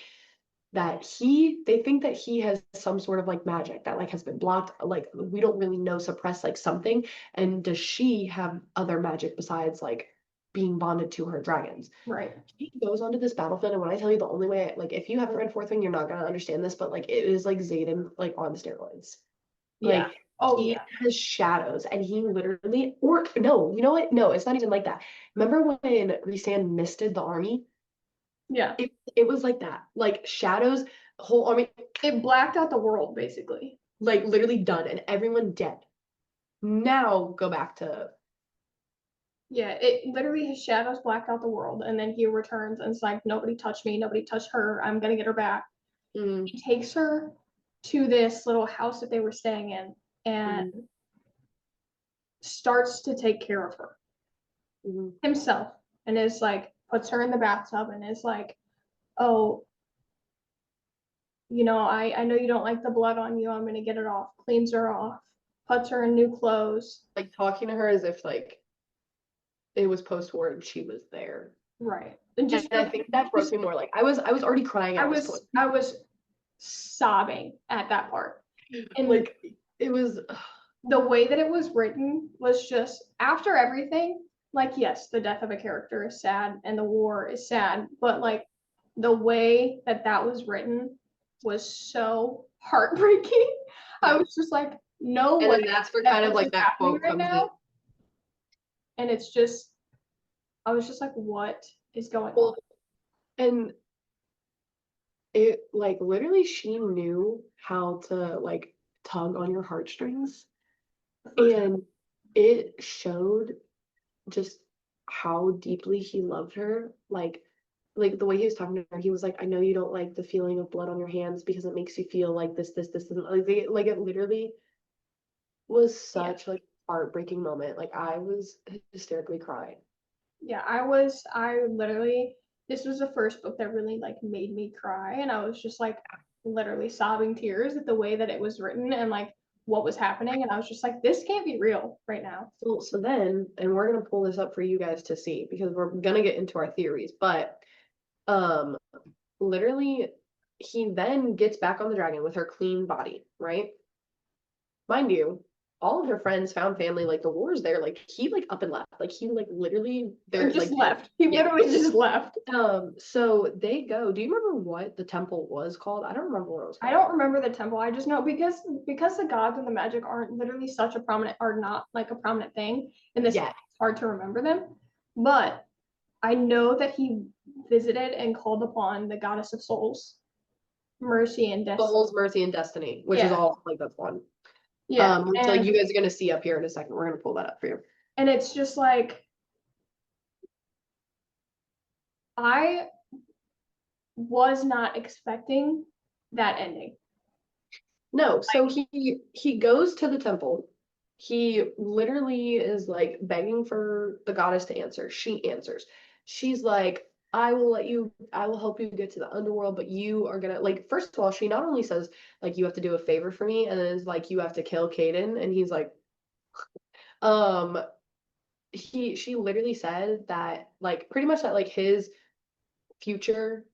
that they think that he has some sort of like magic that like has been blocked, like we don't really know, suppressed like something. And does she have other magic besides like being bonded to her dragons? right. He goes onto this battlefield, and when I tell you the only way, like if you haven't read Fourth Wing, you're not gonna understand this, but like it is like Xaden like on steroids. Yeah. Like Oh he yeah. has shadows, and he literally, or no, you know what? No, it's not even like that. Remember when Rhysand misted the army? Yeah. It was like that. Like shadows, whole army, It blacked out the world, basically. like literally done, and everyone dead. Now go back to Yeah, it literally his shadows blacked out the world, and then he returns and it's like, nobody touched me, nobody touched her, I'm gonna get her back. mm, He takes her to this little house that they were staying in and mm, starts to take care of her mm, himself, and is like, puts her in the bathtub and is like, oh, I know you don't like the blood on you, I'm gonna get it off, cleans her off, puts her in new clothes. like talking to her as if like it was post-war and she was there. Right. And And just I think that broke me more. Like I was already crying at this point. I was sobbing at that part. And Like it was the way that it was written was just after everything, like, yes, the death of a character is sad and the war is sad, but like the way that that was written was so heartbreaking. I was just like, no and way then that's where that kind of this like is that happening quote right comes in. now. And it's just, I was just like, what is going on? Well, and it like literally she knew how to like tug on your heartstrings, and it showed just how deeply he loved her. Like the way he was talking to her, he was like, I know you don't like the feeling of blood on your hands because it makes you feel like this, and like it literally was Yeah. such like heartbreaking moment. Like I was hysterically crying. Yeah, I literally, this was the first book that really like made me cry. And I was just like literally sobbing tears at the way that it was written and like what was happening. And I was just like, this can't be real right now. So then, and we're gonna pull this up for you guys to see because we're gonna get into our theories, but um literally he then gets back on the dragon with her clean body, right? Mind you, all of her friends found family, like the war's there, like he like up and left. Like he like literally Or they're just like left. He yeah. literally just left. So they go. Do you remember what the temple was called? I don't remember what it was I called. don't remember the temple. I just know because the gods and the magic aren't literally such a prominent are not like a prominent thing in this, Yeah. it's hard to remember them. But I know that he visited and called upon the goddess of souls, mercy and destiny. Souls, Mercy, and Destiny, which is Yeah. all like that's one. Yeah. Which like you guys are gonna see up here in a second. We're gonna pull that up for you. And it's just like I was not expecting that ending. No, so he goes to the temple. He literally is like begging for the goddess to answer. She answers. She's like, I will help you get to the underworld, but you are gonna like first of all, she not only says like you have to do a favor for me, and then is like you have to kill Caden, and he's like, um she literally said that like pretty much that like his future,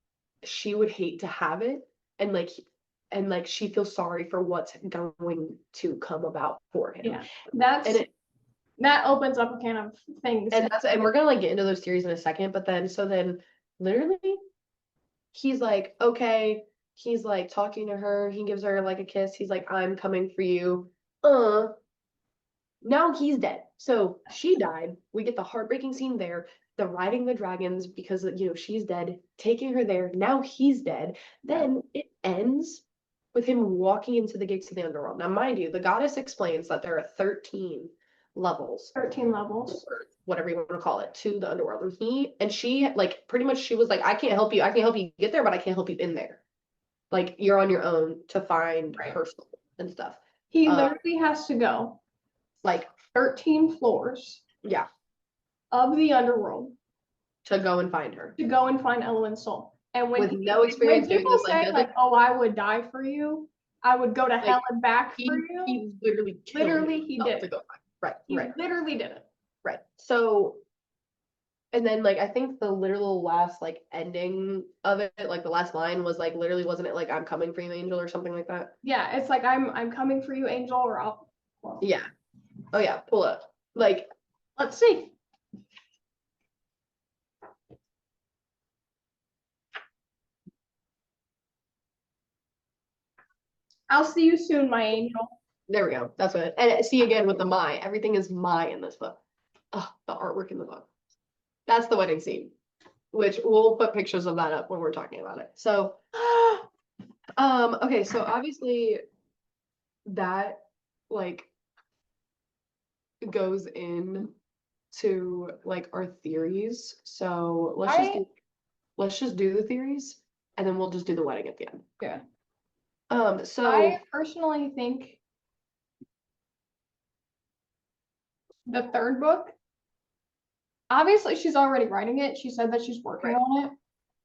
she would hate to have it, and like she feels sorry for what's going to come about for him. Yeah. That opens up a can of things. And we're gonna like get into those theories in a second, but then literally he's like, okay, he's like talking to her, he gives her like a kiss, he's like, I'm coming for you. Now he's dead. So she died. We get the heartbreaking scene there, the riding the dragons because she's dead, taking her there. Now he's dead. Then it ends with him walking into the gates of the underworld. Now, mind you, the goddess explains that there are 13 levels, 13 levels. or whatever you want to call it, to the underworld. And she like pretty much she was like, I can't help you. I can help you get there, but I can't help you in there. Like you're on your own to find her soul and stuff. He literally has to go Like 13 floors yeah, of the underworld to go and find her. to go and find Eloin's soul. And With no experience when doing people this, say like, "Oh, I would die for you," I would go to hell and back for you. he literally He did. to go find. He Right. literally did it. Right. So, and then like I think the literal last like ending of it, like the last line was like literally wasn't it like I'm coming for you, angel, or something like that? Yeah, it's like I'm coming for you, angel, or I'll. Well, Yeah. Oh yeah, pull up. Like, let's see. I'll see you soon, my angel. there we go. That's what. And see again with the my. Everything is my in this book. Oh, the artwork in the book. That's the wedding scene. which we'll put pictures of that up when we're talking about it. So, okay, so obviously that like goes in to like our theories. So let's just do the theories and then we'll just do the wedding at the end. Yeah. So I personally think the third book, obviously she's already writing it. She said that she's working Right. on it.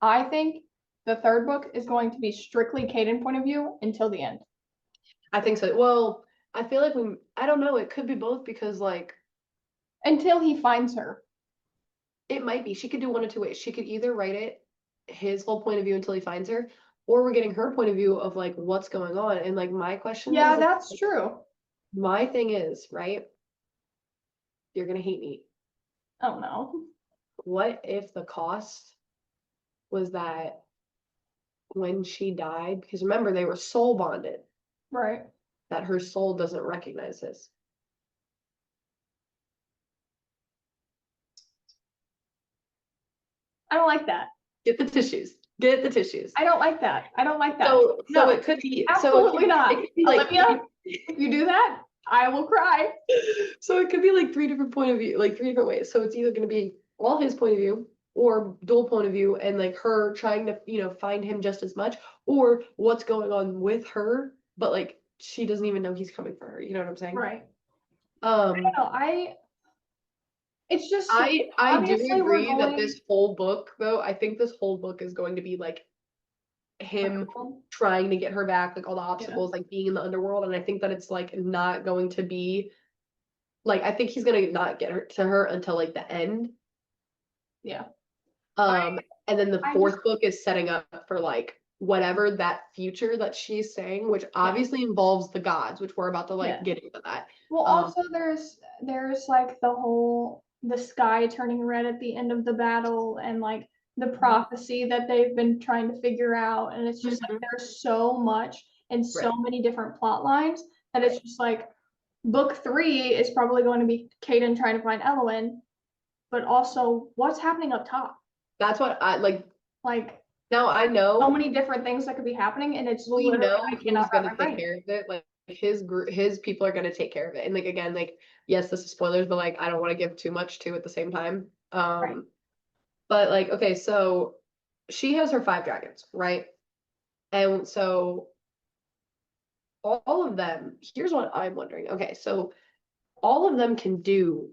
I think the third book is going to be strictly Caden point of view until the end. I think so. Well, I feel like I don't know, it could be both because like Until he finds her. it might be. She could do one of two ways. She could either write it his whole point of view until he finds her, or we're getting her point of view of like what's going on. And like my question Yeah, is, that's true. my thing is, right? You're gonna hate me. Oh no. What if the cost was that when she died, because remember they were soul bonded, Right. that her soul doesn't recognize his. I don't like that. Get the tissues. Get the tissues. I don't like that. I don't like that. So No, it could be absolutely not. It could be like Olivia, if you do that, I will cry. so it could be like three different point of view, like three different ways. So it's either gonna be all his point of view or dual point of view and like her trying to, find him just as much, or what's going on with her, but like she doesn't even know he's coming for her. You know what I'm saying? Right. Um, No, it's just I do obviously we're agree that going. this whole book, though, I think this whole book is going to be like him trying to get her back, like all the obstacles, like being in the underworld, and I think that it's like not going to be like I think he's gonna not get her to her until like the end. Yeah. And then the I fourth just- book is setting up for like whatever that future that she's saying, which obviously involves the gods, which we're about to like Yeah. get into that. Well, also there's like the sky turning red at the end of the battle and like the prophecy that they've been trying to figure out, and it's just like there's so much and so Right. many different plot lines that it's just like book 3 is probably going to be Caden trying to find Elowen, but also what's happening up top. That's what I like. Like Now I know so many different things that could be happening, and it's we literally know I who's cannot wrap gonna my take brain. care of it. Like his group, his people are gonna take care of it. And like again, like yes, this is spoilers, but like I don't want to give too much too at the same time. Right. But like okay, so she has her 5 dragons, right? And so all of them, here's what I'm wondering. Okay, so all of them can do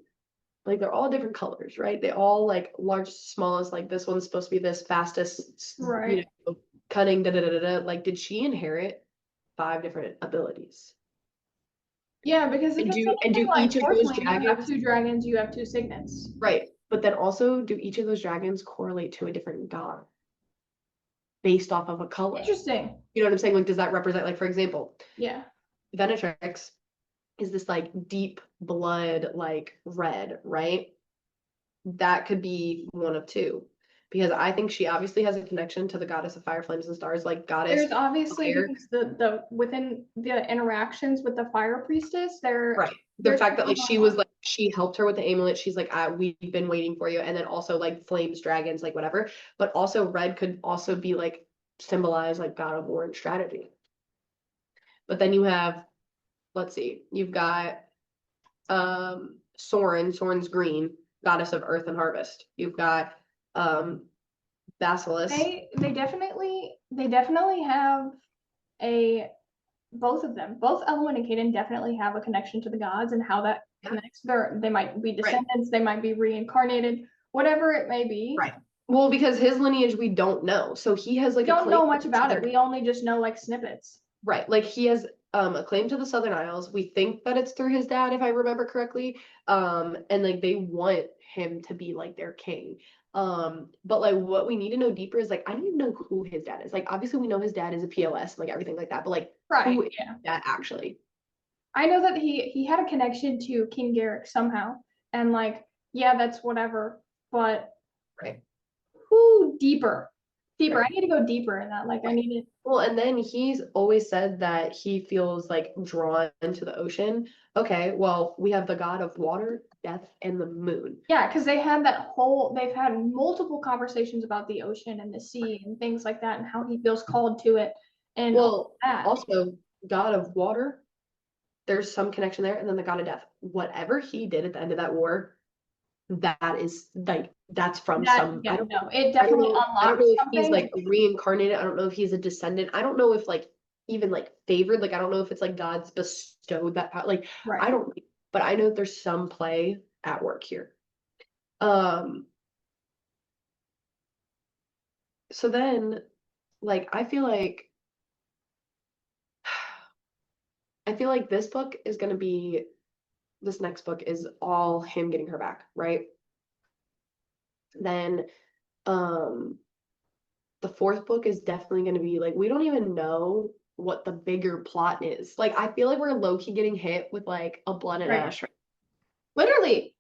like they're all different colors, right? They all like large, smallest, like this one's supposed to be this fastest, Right. cunning, da da da da. Like, did she inherit 5 different abilities? Yeah, because if And it's do anything like each of those Northling, you have dragons 2 dragons, you have 2 signets. right? But then also, do each of those dragons correlate to a different god based off of a color? Interesting. You know what I'm saying? Like, does that represent, like, for example, Yeah. Venetrix is this like deep blood, like red, right? That could be one of two. Because I think she obviously has a connection to the goddess of fire, flames, and stars, like goddess. There's obviously fire. because the within the interactions with the fire priestess, there Right. The fact that like she was like she helped her with the amulet. She's like, we've been waiting for you. And then also like flames, dragons, like whatever. But also red could also be like symbolize like God of war and strategy. But then you have, let's see, you've got Soren, Soren's green, goddess of earth and harvest. You've got Basilisk. they definitely have a both of them. Both Elowen and Caden definitely have a connection to the gods and how that connects. They might be descendants, they might be reincarnated, whatever it may be. Right. Well, because his lineage we don't know. So he has like we don't know much about it. We only just know like snippets. Right. Like he has a claim to the Southern Isles. We think that it's through his dad, if I remember correctly. And like they want him to be like their king. But like what we need to know deeper is like I don't even know who his dad is. Like obviously we know his dad is a POS, like everything like that, but like who is that actually? I know that he had a connection to King Garrick somehow. And like, yeah, that's whatever. But right. Who deeper? Deeper. Right. I need to go deeper in that. Like I need to Well, and then he's always said that he feels like drawn to the ocean. Okay, well, we have the god of water death and the moon. Yeah, because they've had multiple conversations about the ocean and the sea and things like that and how he feels called to it and all Well, that. also god of water, there's some connection there, and then the god of death. Whatever he did at the end of that war, that is like that's from some Yeah, no, it I don't definitely know I don't unlocks know if he's something. like reincarnated. I don't know if he's a descendant. I don't know if like even like favored. Like I don't know if it's like God's bestowed that power. Like Right. I don't, but I know there's some play at work here. Um, so then like I feel like this next book is all him getting her back, right? Then um the fourth book is definitely going to be like we don't even know what the bigger plot is. Like I feel like we're low-key getting hit with like a Blood and Right. Ash. Literally.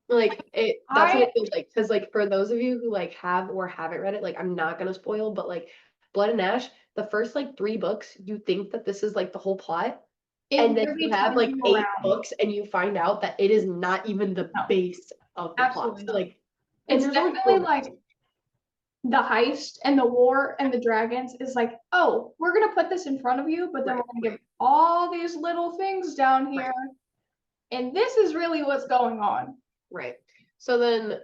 Like that's what I it feels like. Because like for those of you who like have or haven't read it, like I'm not gonna spoil, but like Blood and Ash, the first like 3 books, you think that this is like the whole plot. it And then literally you have turns like you 8 books and you find out that it is not even the No, base of the plot. absolutely So not. like and It's there's only definitely 4 like books. the heist and the war and the dragons is like, oh, we're gonna put this in front of you, but then Right, we're gonna give all these little things down here, right, and this is really what's going on. right. So then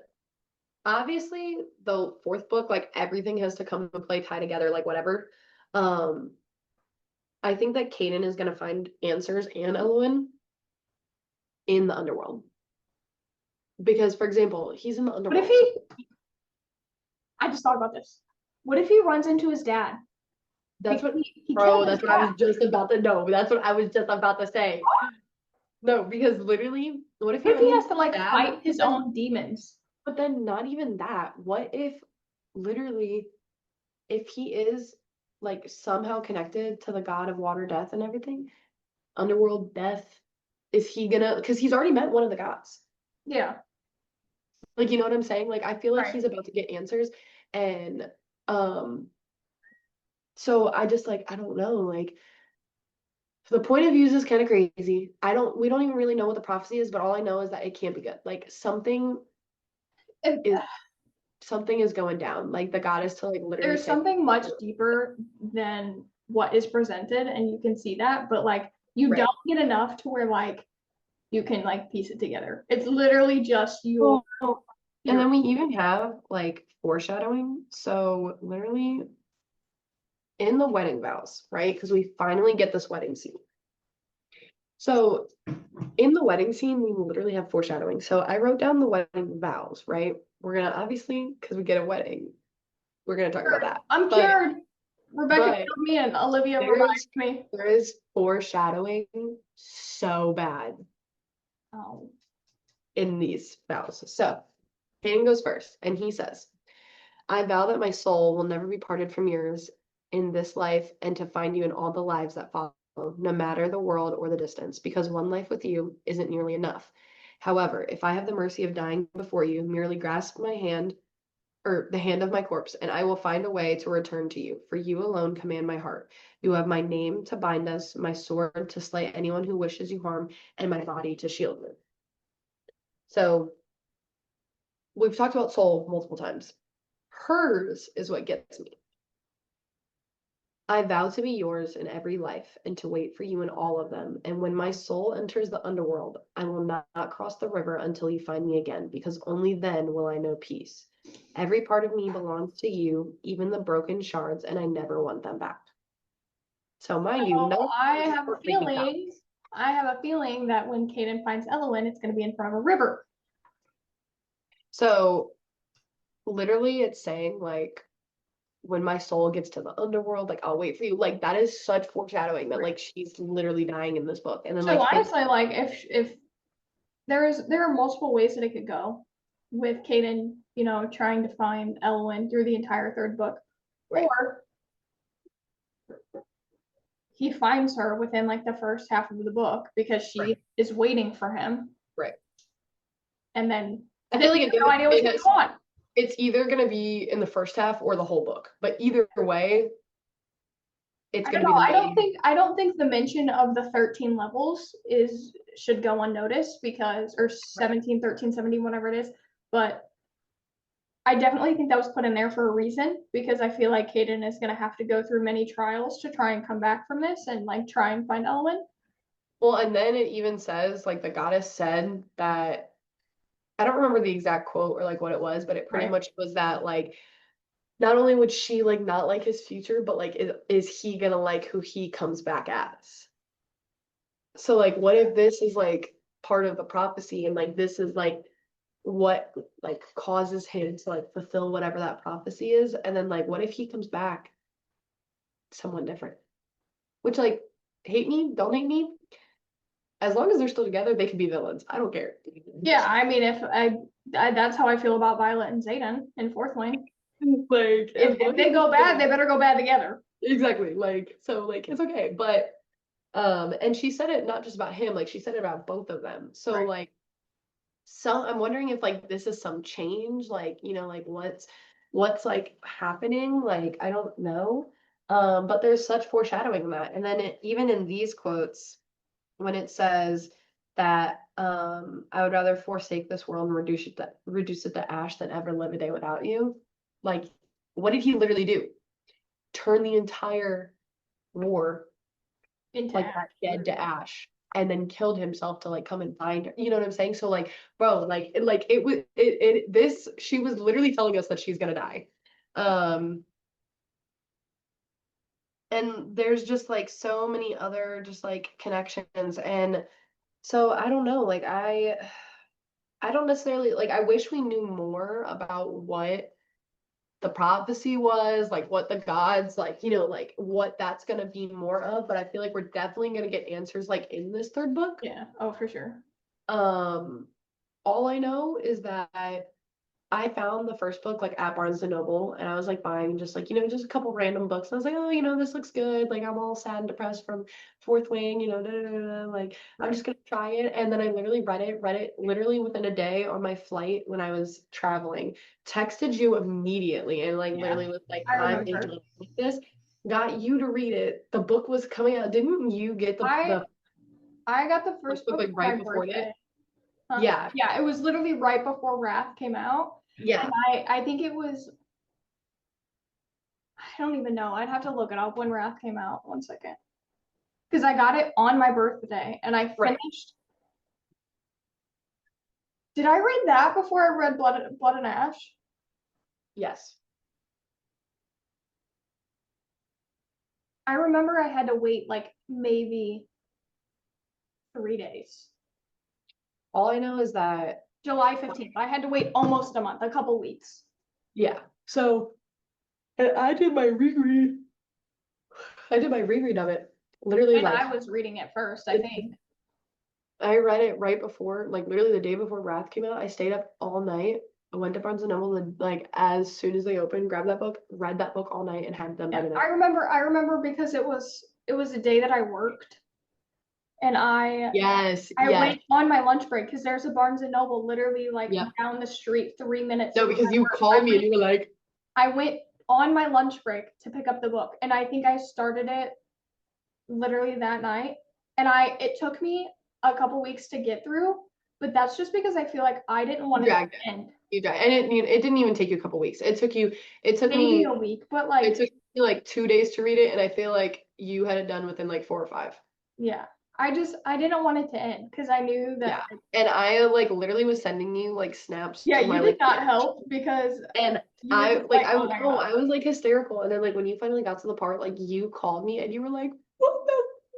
obviously the fourth book, like everything has to come into play, tie together, like whatever. Um, I think that Kaden is gonna find answers and Eowyn in the underworld. Because, for example, he's in the What if underworld. So I just thought about this. What if he runs into his dad? that's Because what, he bro, killed his that's what I dad. was just about to know. That's what I was just about to say. No, because literally, what if he What if he runs has into to his like dad? fight his own demons? But then not even that. What if literally if he is like somehow connected to the god of water, death, and everything, underworld death, is he gonna because he's already met one of the gods. Yeah, Like you know what I'm saying? Like I feel like right. he's about to get answers. And um so I just like I don't know, like the point of views is kind of crazy. We don't even really know what the prophecy is, but all I know is that it can't be good. Like And is something is going down. Like the goddess to like literally there's say something much deeper than what is presented, and you can see that, but like you right. don't get enough to where like you can like piece it together. It's literally just your Well, and theory. then we even have like foreshadowing. So literally in the wedding vows, right? Because we finally get this wedding scene. So in the wedding scene, we literally have foreshadowing. So I wrote down the wedding vows, right? We're gonna obviously, because we get a wedding, we're gonna talk about that. I'm But cured. Rebecca but killed me and Olivia there revived is me. there is foreshadowing so bad Oh. in these vows. So Hayden goes first, and he says, I vow that my soul will never be parted from yours in this life and to find you in all the lives that follow, no matter the world or the distance, because one life with you isn't nearly enough. However, if I have the mercy of dying before you, merely grasp my hand or the hand of my corpse, and I will find a way to return to you. For you alone command my heart. You have my name to bind us, my sword to slay anyone who wishes you harm, and my body to shield me. So we've talked about soul multiple times. Hers is what gets me. I vow to be yours in every life and to wait for you in all of them. And when my soul enters the underworld, I will not cross the river until you find me again, because only then will I know peace. Every part of me belongs to you, even the broken shards, and I never want them back. So mind you, So none of I this is have a freaking out. feeling. I have a feeling that when Kaden finds Elowen, it's going to be in front of a river. So literally it's saying like when my soul gets to the underworld, like I'll wait for you. Like that is such foreshadowing that like she's literally dying in this book. And then So like him, honestly, like if there are multiple ways that it could go with Kaden, trying to find Elowen through the entire third book, right, or he finds her within like the first half of the book because she right, is waiting for him, right. and then I they feel like have no idea what's going on. it's either gonna be in the first half or the whole book. But either way, it's I gonna don't be know. the I don't main. think I don't think the mention of the 13 levels is should go unnoticed because or Right. 17, 13, 17, whatever it is. But I definitely think that was put in there for a reason because I feel like Caden is gonna have to go through many trials to try and come back from this and like try and find Elwyn. Well, and then it even says like the goddess said that I don't remember the exact quote or like what it was, but it pretty Right. much was that like not only would she like not like his future, but like is he gonna like who he comes back as? So like what if this is like part of the prophecy and like this is like what like causes him to like fulfill whatever that prophecy is, and then like what if he comes back someone different? Which like hate me, don't hate me. As long as they're still together, they can be villains. I don't care. Yeah, I mean, if I that's how I feel about Violet and Zayden in Fourth Wing. Like as If long as they they're go still bad, they together. better go bad together. Exactly. Like so like it's okay. But and she said it not just about him, like she said it about both of them. So Right. like some I'm wondering if like this is some change, like, you know, like what's like happening, like I don't know. But there's such foreshadowing in that. And then even in these quotes, when it says that I would rather forsake this world and reduce it to ash than ever live a day without you. Like, what did he literally do? Turn the entire war Into like that Ash, dead to literally. ash and then killed himself to like come and find her. You know what I'm saying? So like, bro, like it was it this she was literally telling us that she's gonna die. Um and there's just like so many other just like connections. And so I don't know, like I don't necessarily like I wish we knew more about what the prophecy was, like what the gods, like, you know, like what that's gonna be more of, but I feel like we're definitely gonna get answers like in this third book. Yeah. Oh, for sure. Um, all I know is that I found the first book like at Barnes and Noble, and I was like buying just like, you know, just a couple random books. And I was like, oh, you know, this looks good. Like I'm all sad and depressed from Fourth Wing, you know, da, da, da, da. Like I'm Right. just gonna try it. And then I literally read it literally within a day on my flight when I was traveling. Texted you immediately and like Yeah. literally was like, I I'm remember. Angela like this. Got you to read it. The book was coming out. Didn't you get I the I got the first first book book like for right my before it? birthday. Huh? Yeah. Yeah, it was literally right before Wrath came out. And Yeah. I think it was I don't even know. I'd have to look it up when Wrath came out. One second. Because I got it on my birthday and I Right. finished. Did I read that before I read Blood and Ash? Yes. I remember I had to wait like maybe 3 days. All I know is that, July 15th. I had to wait almost a month, a couple weeks. yeah. So, and I did my reread. I did my reread of it. Literally, And like, I was reading it first, I think. I read it right before, like, literally the day before Wrath came out. I stayed up all night. I went to Barnes and Noble, and, like, as soon as they opened, grabbed that book, read that book all night, and had it done by Yeah, midnight. I remember because it was a day that I worked and Yes, I yes, went on my lunch break because there's a Barnes and Noble literally like yep. down the street 3 minutes No, from because my you work. called me and you were like, I went on my lunch break to pick up the book and I think I started it literally that night. And it took me a couple weeks to get through, but that's just because I feel like I didn't you want it dragged it. to end. You dragged it. And it didn't even take you a couple weeks. It took Maybe me, a week, but it like, took me like 2 days to read it. And I feel like you had it done within like 4 or 5. yeah. I didn't want it to end because I knew that Yeah. And I like literally was sending you like snaps yeah, of my you did like not help because and you were just like, I oh was my no, God. I was like hysterical. And then like when you finally got to the part, like you called me and you were like, what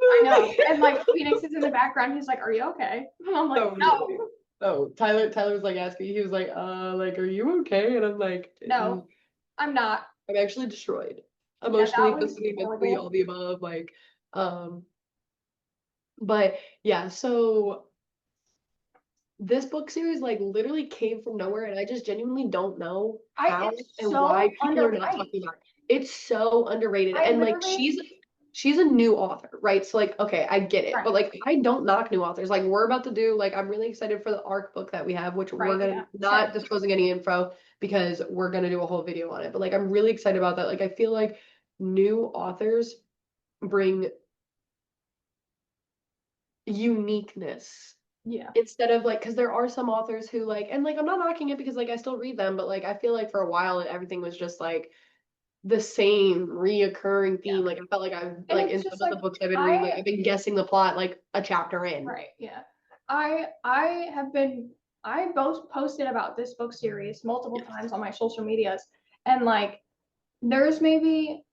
I the know. And like Phoenix is in the background. He's like, are you okay? And I'm like, no, no, no. Tyler was like asking, he was like, are you okay? And I'm like, no, I'm not. I'm actually destroyed. Yeah, that Emotionally, was physically, mentally, horrible. all the above. Um, but yeah, so this book series like literally came from nowhere, and I just genuinely don't know how It's and why so people are not underrated. talking about it. It's so underrated. I And like literally, she's a new author, right? So like, okay, I get it. But right, like I don't knock new authors. Like we're about to do like I'm really excited for the ARC book that we have, which we're right, gonna yeah, same. not disclosing any info because we're gonna do a whole video on it. But like I'm really excited about that. Like I feel like new authors bring uniqueness Yeah. instead of like, because there are some authors who like, and like I'm not knocking it because like I still read them, but like I feel like for a while everything was just like the same reoccurring Yeah. theme. Like I felt like I've And like it's in some just of like the books I've been reading, like I I've been guessing the plot like a chapter in. right, yeah. I have been I both posted about this book series multiple Yes. times on my social medias, and like there's maybe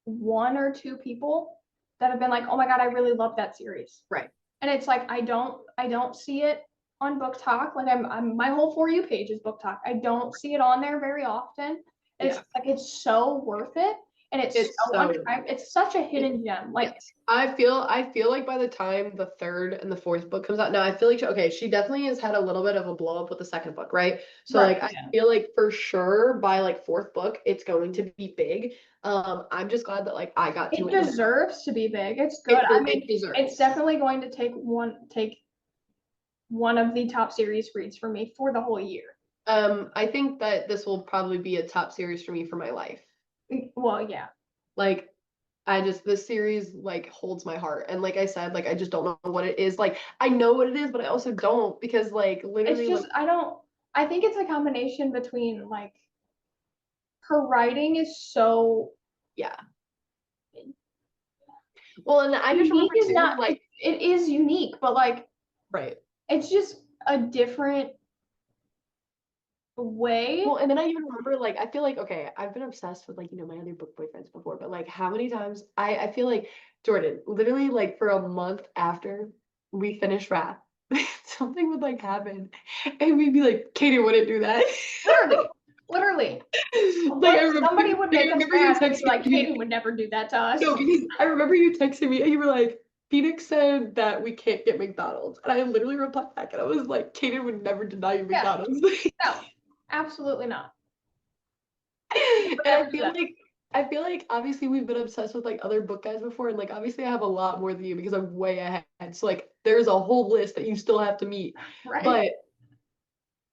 one or two people that have been like, "Oh my God, I really love that series." Right. And it's like I don't see it on Book Talk. Like I'm my whole For You page is Book Talk. I don't see it on there very often. And it's Yeah. like it's so worth it. And it's It's so so it's such a hidden gem. Like yes. I feel like by the time the third and the fourth book comes out, now I feel like okay, she definitely has had a little bit of a blow up with the second book, right? So right, like I yeah. feel like for sure by like fourth book it's going to be big. I'm just glad that like I got to It it. deserves to be big. It's good. I mean, It it's deserves. definitely going to take one of the top series reads for me for the whole year. I think that this will probably be a top series for me for my life. Well, yeah. Like this series like holds my heart. And like I said, like I just don't know what it is. Like I know what it is, but I also don't because like It's literally just like I think it's a combination between like her writing is so yeah. Well, and I just unique remember is too, not like it is unique, but like right. it's just a different way. Well, and then I even remember like I feel like okay, I've been obsessed with like, my other book boyfriends before, but like how many times I feel like Jordan, literally like for a month after we finished Wrath, something would like happen and we'd be like, Katie wouldn't do that. Literally. Like I What remember, somebody would like, I make us remember you mad and be texting like, me. Katie would never do that to us. No, because I remember you texting me and you were like, Phoenix said that we can't get McDonald's. And I literally replied back and I was like, Katie would never deny you Yeah, McDonald's. no, absolutely not. And Never do that. I feel like obviously we've been obsessed with like other book guys before, and like obviously I have a lot more than you because I'm way ahead. So like there's a whole list that you still have to meet. Right. But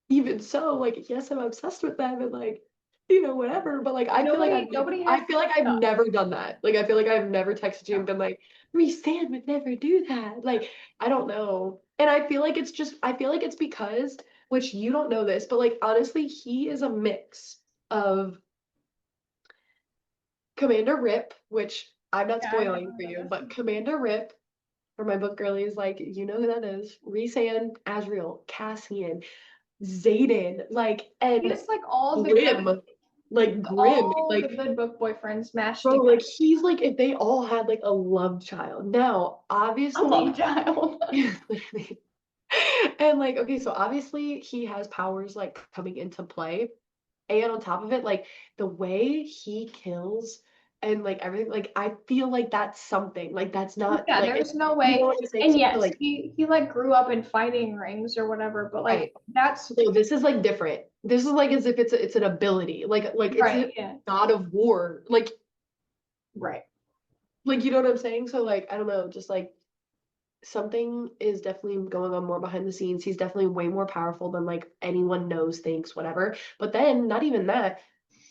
even so, like yes, I'm obsessed with them and like, whatever. But like Nobody has I feel like I've stuff. never done that. Like I feel like I've never texted you No. and been like, Stan would never do that. Like, I don't know. And I feel like I feel like it's because, which you don't know this, but like honestly, he is a mix of Commander Rip, which I'm not Yeah, I spoiling for definitely you, know but this. Commander Rip for my book girlies, like you know who that is. Rhysand, Asriel, Cassian, Xaden, like and He's like all the good Grim, all the like good book boyfriends mashed bro, together. like he's like if they all had like a love child. Now, A love obviously, child. literally. And like, okay, so obviously he has powers like coming into play. And on top of it, like the way he kills and like everything, like I feel like that's something. Like that's not Yeah, like there's no you know way. what I'm saying? And So yes, like he like grew up in fighting rings or whatever, but like right. that's So this is like different. This is like as if it's an ability. Like it's right, a yeah. god of war. Right. Like you know what I'm saying? So like I don't know, just like something is definitely going on more behind the scenes. He's definitely way more powerful than like anyone knows, thinks, whatever. But then not even that,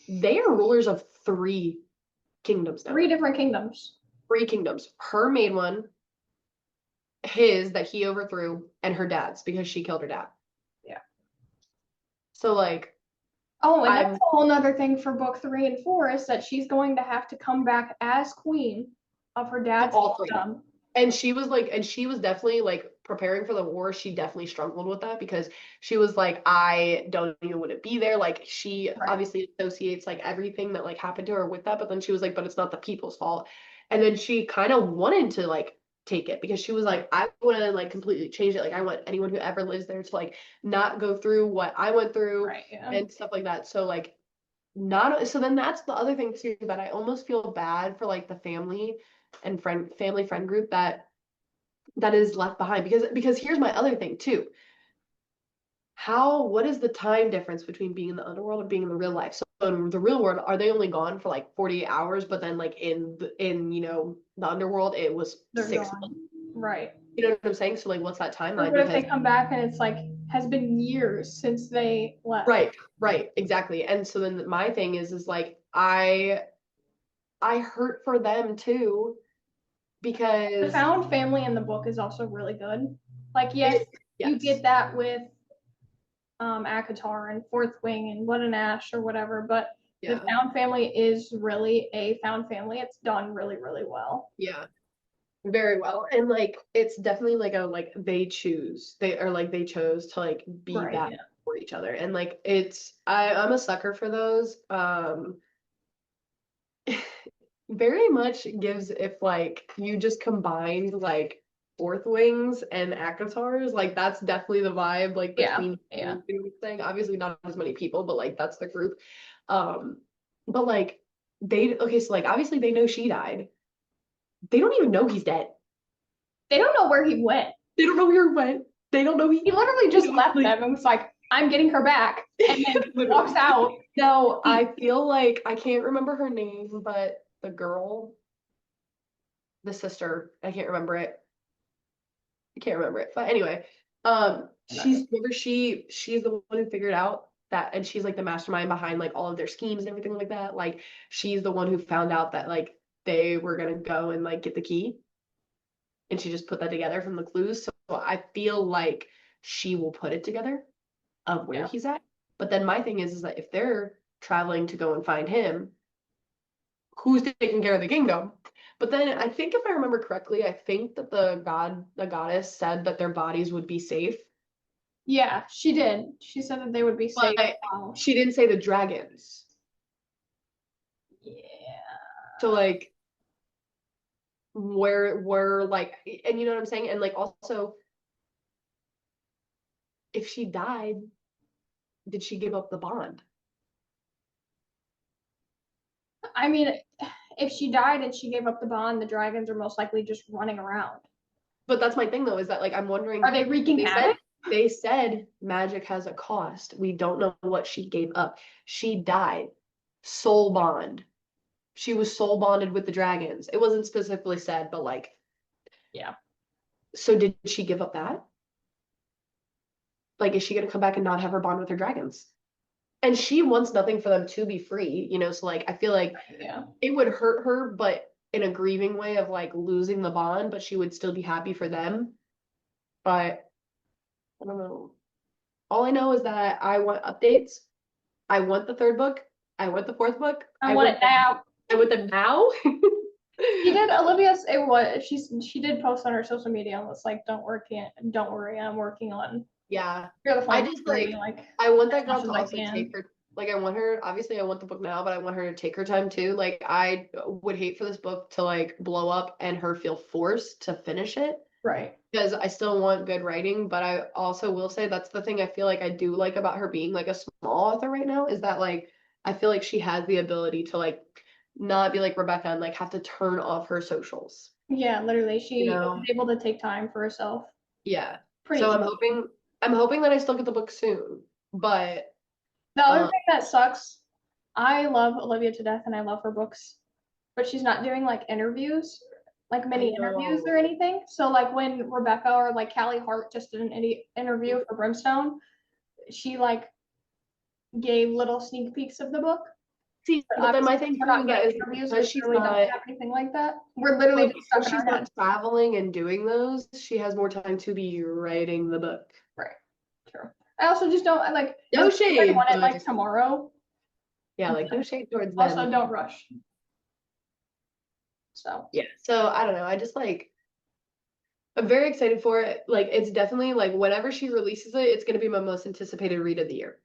they are rulers of three kingdoms now. 3 different kingdoms. Three kingdoms. Her made one, his that he overthrew, and her dad's because she killed her dad. Yeah. So like Oh, and that's I'm a whole nother thing for book 3 and 4 is that she's going to have to come back as queen of her dad's all three. kingdom. And she was definitely like preparing for the war. She definitely struggled with that because she was like, I don't even want to be there. Like she Right. obviously associates like everything that like happened to her with that, but then she was like, but it's not the people's fault. And then she kind of wanted to like take it because she was like, I want to like completely change it. Like I want anyone who ever lives there to like not go through what I went through Right. Yeah. and stuff like that. So like not so then that's the other thing too that I almost feel bad for like the family friend group that is left behind because here's my other thing too. What is the time difference between being in the underworld and being in the real life? So in the real world, are they only gone for like 48 hours, but then like in the underworld it was They're 6 months. gone. Right. You know what I'm saying? So like what's that Or timeline? what if they Because come back and it's like has been years since they left? right, exactly. And so then my thing is like I hurt for them too The because found family in the book is also really good. Like, yes, you yes, get that with ACOTAR and Fourth Wing and Blood and Ash or whatever, but the yeah, found family is really a found family. It's done really, really well. yeah, very well. And like it's definitely like a like they choose. They are like they chose to like be Right. that Yeah. for each other. And like it's I'm a sucker for those. Very much gives if like you just combined like Fourth Wings and Akatars, like that's definitely the vibe like Yeah. between Yeah. thing. Obviously not as many people, but like that's the group. Um, but like they okay, so like obviously they know she died. They don't even know he's dead. They don't know where he went. They don't know where he went. They don't know He literally just left like them and was like, I'm getting her back. And then walks literally. out. No, I feel like I can't remember her name, but the girl, the sister, I can't remember it. I can't remember it. But anyway, she's the one who figured out that, and she's like the mastermind behind like all of their schemes and everything like that. Like she's the one who found out that like they were gonna go and like get the key, and she just put that together from the clues. So I feel like she will put it together of where Yeah. he's at. But then my thing is that if they're traveling to go and find him, who's taking care of the kingdom? But then I think if I remember correctly, I think that the goddess said that their bodies would be safe, Yeah, she did. She said that they would be safe. but Wow. she didn't say the dragons. Yeah. So like where like and you know what I'm saying? And like also if she died, did she give up the bond? I mean, if she died and she gave up the bond, the dragons are most likely just running around. But that's my thing though, is that like I'm Are wondering, they wreaking they said havoc? they said magic has a cost. We don't know what she gave up. She died. Soul bond. She was soul bonded with the dragons. It wasn't specifically said, but like, Yeah. so did she give up that? Like, is she gonna come back and not have her bond with her dragons? And she wants nothing for them to be free, you know? So like I feel like Yeah. it would hurt her, but in a grieving way of like losing the bond, but she would still be happy for them. But I don't know. All I know is that I want updates. I want the third book. I want the fourth book. I want it now. I want them now. She did Olivia's it was she did post on her social media and was like, don't worry, I'm working on Yeah. Fear the I Flame just 3, like like I want as that girl much to as I also take can. her like I want her obviously I want the book now, but I want her to take her time too. Like I would hate for this book to like blow up and her feel forced to finish it Right. because I still want good writing, but I also will say that's the thing I feel like I do like about her being like a small author right now is that like I feel like she has the ability to like not be like Rebecca and like have to turn off her socials, Yeah, literally. you She know? is able to take time for herself. Yeah. Pretty So easy. I'm hoping that I still get the book soon, but The other um thing that sucks, I love Olivia to death and I love her books, but she's not doing like interviews, like I many interviews or know. anything. So like when Rebecca or like Callie Hart just did an interview for Brimstone, she like gave little sneak peeks of the book. See, But but then obviously, my since thing we're too not is that getting is interviews, we because she's really don't not have anything like that. We're literally but just stuck because in our she's not head. traveling and doing those, she has more time to be writing the book. Right. True. I also just don't I like as No much as I shade, want it but like tomorrow, yeah, like no shade towards also them. don't rush. So Yeah. So I don't know. I just like I'm very excited for it. Like it's definitely like whenever she releases it, it's gonna be my most anticipated read of the year.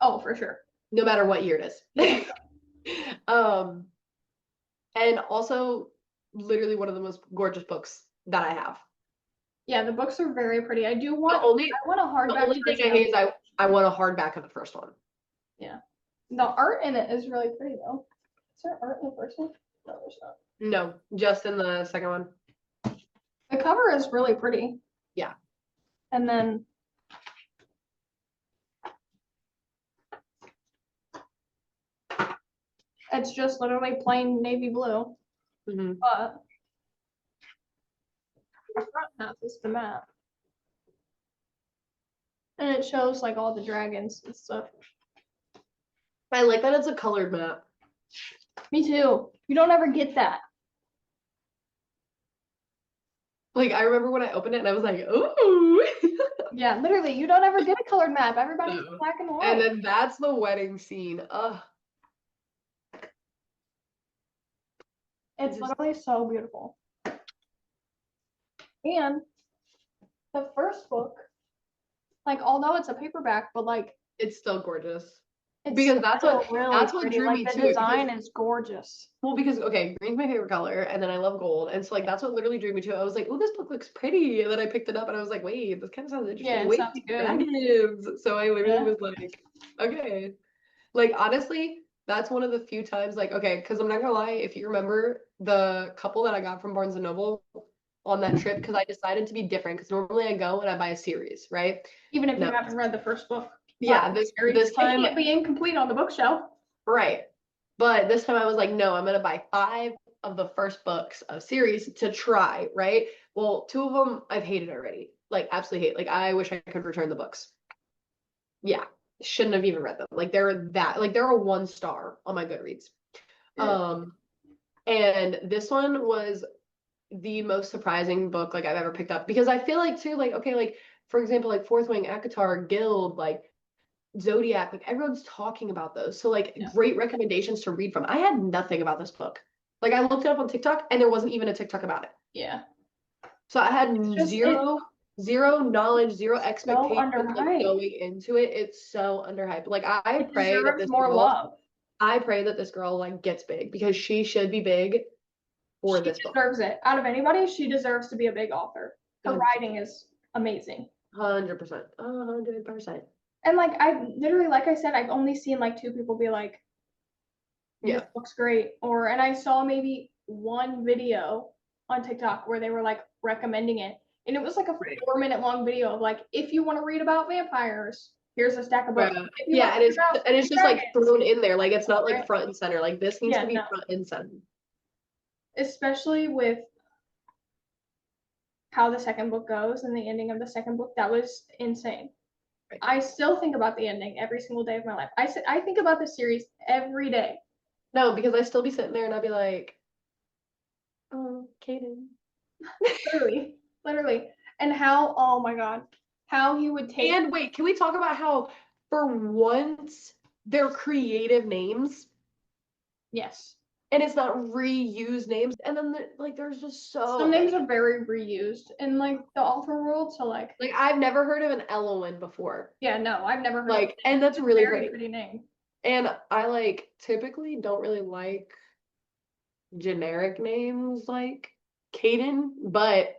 oh for sure. No matter what year it Yeah. is. Um, and also literally one of the most gorgeous books that I have. Yeah, the books are very pretty. The only I want a the hardback only thing I version of hate is I want a hardback of the first one. yeah. The art in it is really pretty though. Is there art in the first one? No, there's not. No, just in the second one. The cover is really pretty. Yeah. And then it's just literally plain navy blue. Hmm. But the front half is the map. And it shows like all the dragons and stuff. I like that it's a colored map. Me too. You don't ever get that. Like I remember when I opened it and I was like, ooh. Yeah, literally, you don't ever get a colored map. Everybody's No. black and And white. then that's the wedding scene. Ugh. It's Just literally so beautiful. And the first book, like, although it's a paperback, but like, it's still gorgeous. it's Because that's still what really that's what pretty. drew Like, me the to it. design is gorgeous. Well, because okay, green's my favorite color, and then I love gold, and so like that's what literally drew me to it. I was like, "Oh, this book looks pretty," and then I picked it up, and I was like, "Wait, this kind of sounds interesting. Yeah, it Wait, sounds these good. dragons." So I literally Yeah. was like, "Okay." Like honestly, that's one of the few times, like, okay, because I'm not gonna lie, if you remember the couple that I got from Barnes and Noble on that trip, because I decided to be different, because normally I go and I buy a series, right? Even if you No, haven't read the first book. yeah, But this it time, can't be incomplete on the bookshelf. right. But this time I was like, no, I'm gonna buy 5 of the first books of series to try, right? Well, 2 of them I've hated already. Like absolutely hate. Like I wish I could return the books. Yeah. Shouldn't have even read them. Like they're a 1 star on my Goodreads. Um and this one was the most surprising book like I've ever picked up because I feel like too, like, okay, like for example, like Fourth Wing, ACOTAR, Guild, like Zodiac, like everyone's talking about those. So like Yeah. great recommendations to read from. I had nothing about this book. Like I looked it up on TikTok and there wasn't even a TikTok about it. Yeah. So I had Just zero knowledge, zero so expectations like underhyped. going into it. It's so underhyped. Like It deserves more love. I pray that this girl like gets big because she should be big for She this book. deserves it. Out of anybody, she deserves to be a big author. Her 100%. writing is amazing. 100%. 100%. And like I literally, like I said, I've only seen like 2 people be like, this Yeah. looks great. And I saw maybe one video on TikTok where they were like recommending it. And it was like a Right. 4-minute long video of like, if you want to read about vampires, here's a stack of books. Right. If you Yeah, want to read about and it's just like dragons, thrown in there. Like it's not like right? front and center. Like this needs Yeah, to be no. front and center. Especially with how the second book goes and the ending of the second book, that was insane. Right. I still think about the ending every single day of my life. I think about the series every day. No, because I still be sitting there and I'd be like, oh, Kaden. Literally. And how, oh my God, how he would take. And wait, can we talk about how for once they're creative names Yes. and it's not reused names? And then like there's just so Some names many. are very reused in like the author world. So like I've never heard of an Elowen before. yeah, no, I've never heard Like, of it. and that's It's a really very pretty. name. And I like typically don't really like generic names like Kaden, but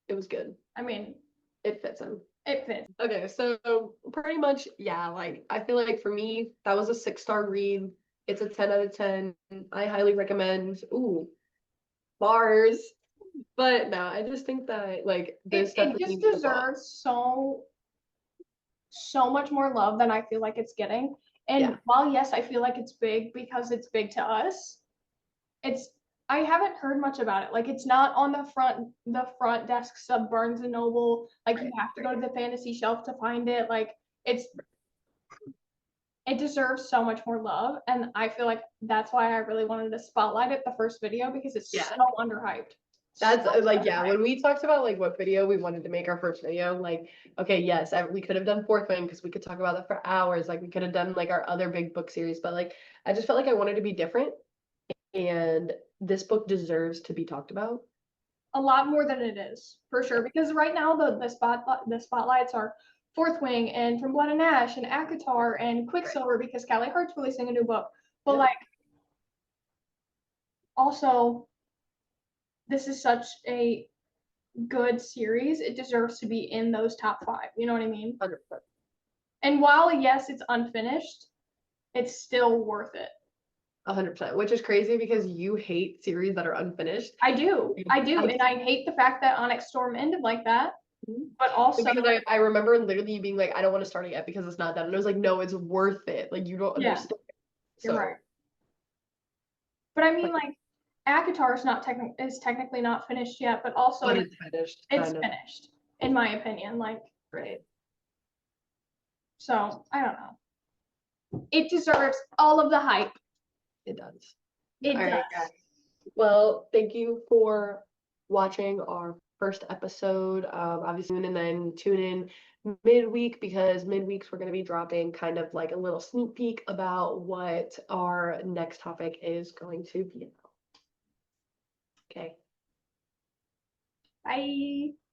it was good. I mean, It fits him. it fits. Okay, so pretty much, yeah, like I feel like for me, that was a 6-star read. It's a 10 out of 10. I highly recommend. Ooh, bars. But no, I just think that like this It definitely just needs to go up. deserves so much more love than I feel like it's getting. And Yeah. while yes, I feel like it's big because it's big to us, it's I haven't heard much about it. Like it's not on the front desks of Barnes and Noble. Like you have to go to the fantasy shelf to find it. Like it deserves so much more love. And I feel like that's why I really wanted to spotlight it the first video because it's Yeah. so underhyped. That's So like, yeah, underhyped. when we talked about like what video we wanted to make our first video, like, okay, yes, we could have done Fourth Wing because we could talk about that for hours. Like we could have done like our other big book series, but like I just felt like I wanted to be different and this book deserves to be talked about. A lot more than it is, for sure. Because right now the spotlights are Fourth Wing and From Blood and Ash and ACOTAR and Quicksilver because Callie Hart's releasing a new book. But Yeah. like also this is such a good series. It deserves to be in those top 5. You know what I mean? 100%. And while yes, it's unfinished, it's still worth it. 100%, which is crazy because you hate series that are unfinished. I do. And I hate the fact that Onyx Storm ended like that. But also because I remember literally you being like, I don't want to start it yet because it's not done. And I was like, no, it's worth it. Like you don't understand. You're So right. But I mean like ACOTAR is technically not finished yet, but also but it's finished. it's finished, in my opinion. Like Right. so I don't know. It deserves all of the hype. It does. It All does. right, guys. Well, thank you for watching our first episode, obviously, and then tune in midweek because midweeks we're going to be dropping kind of like a little sneak peek about what our next topic is going to be about. Okay. Bye.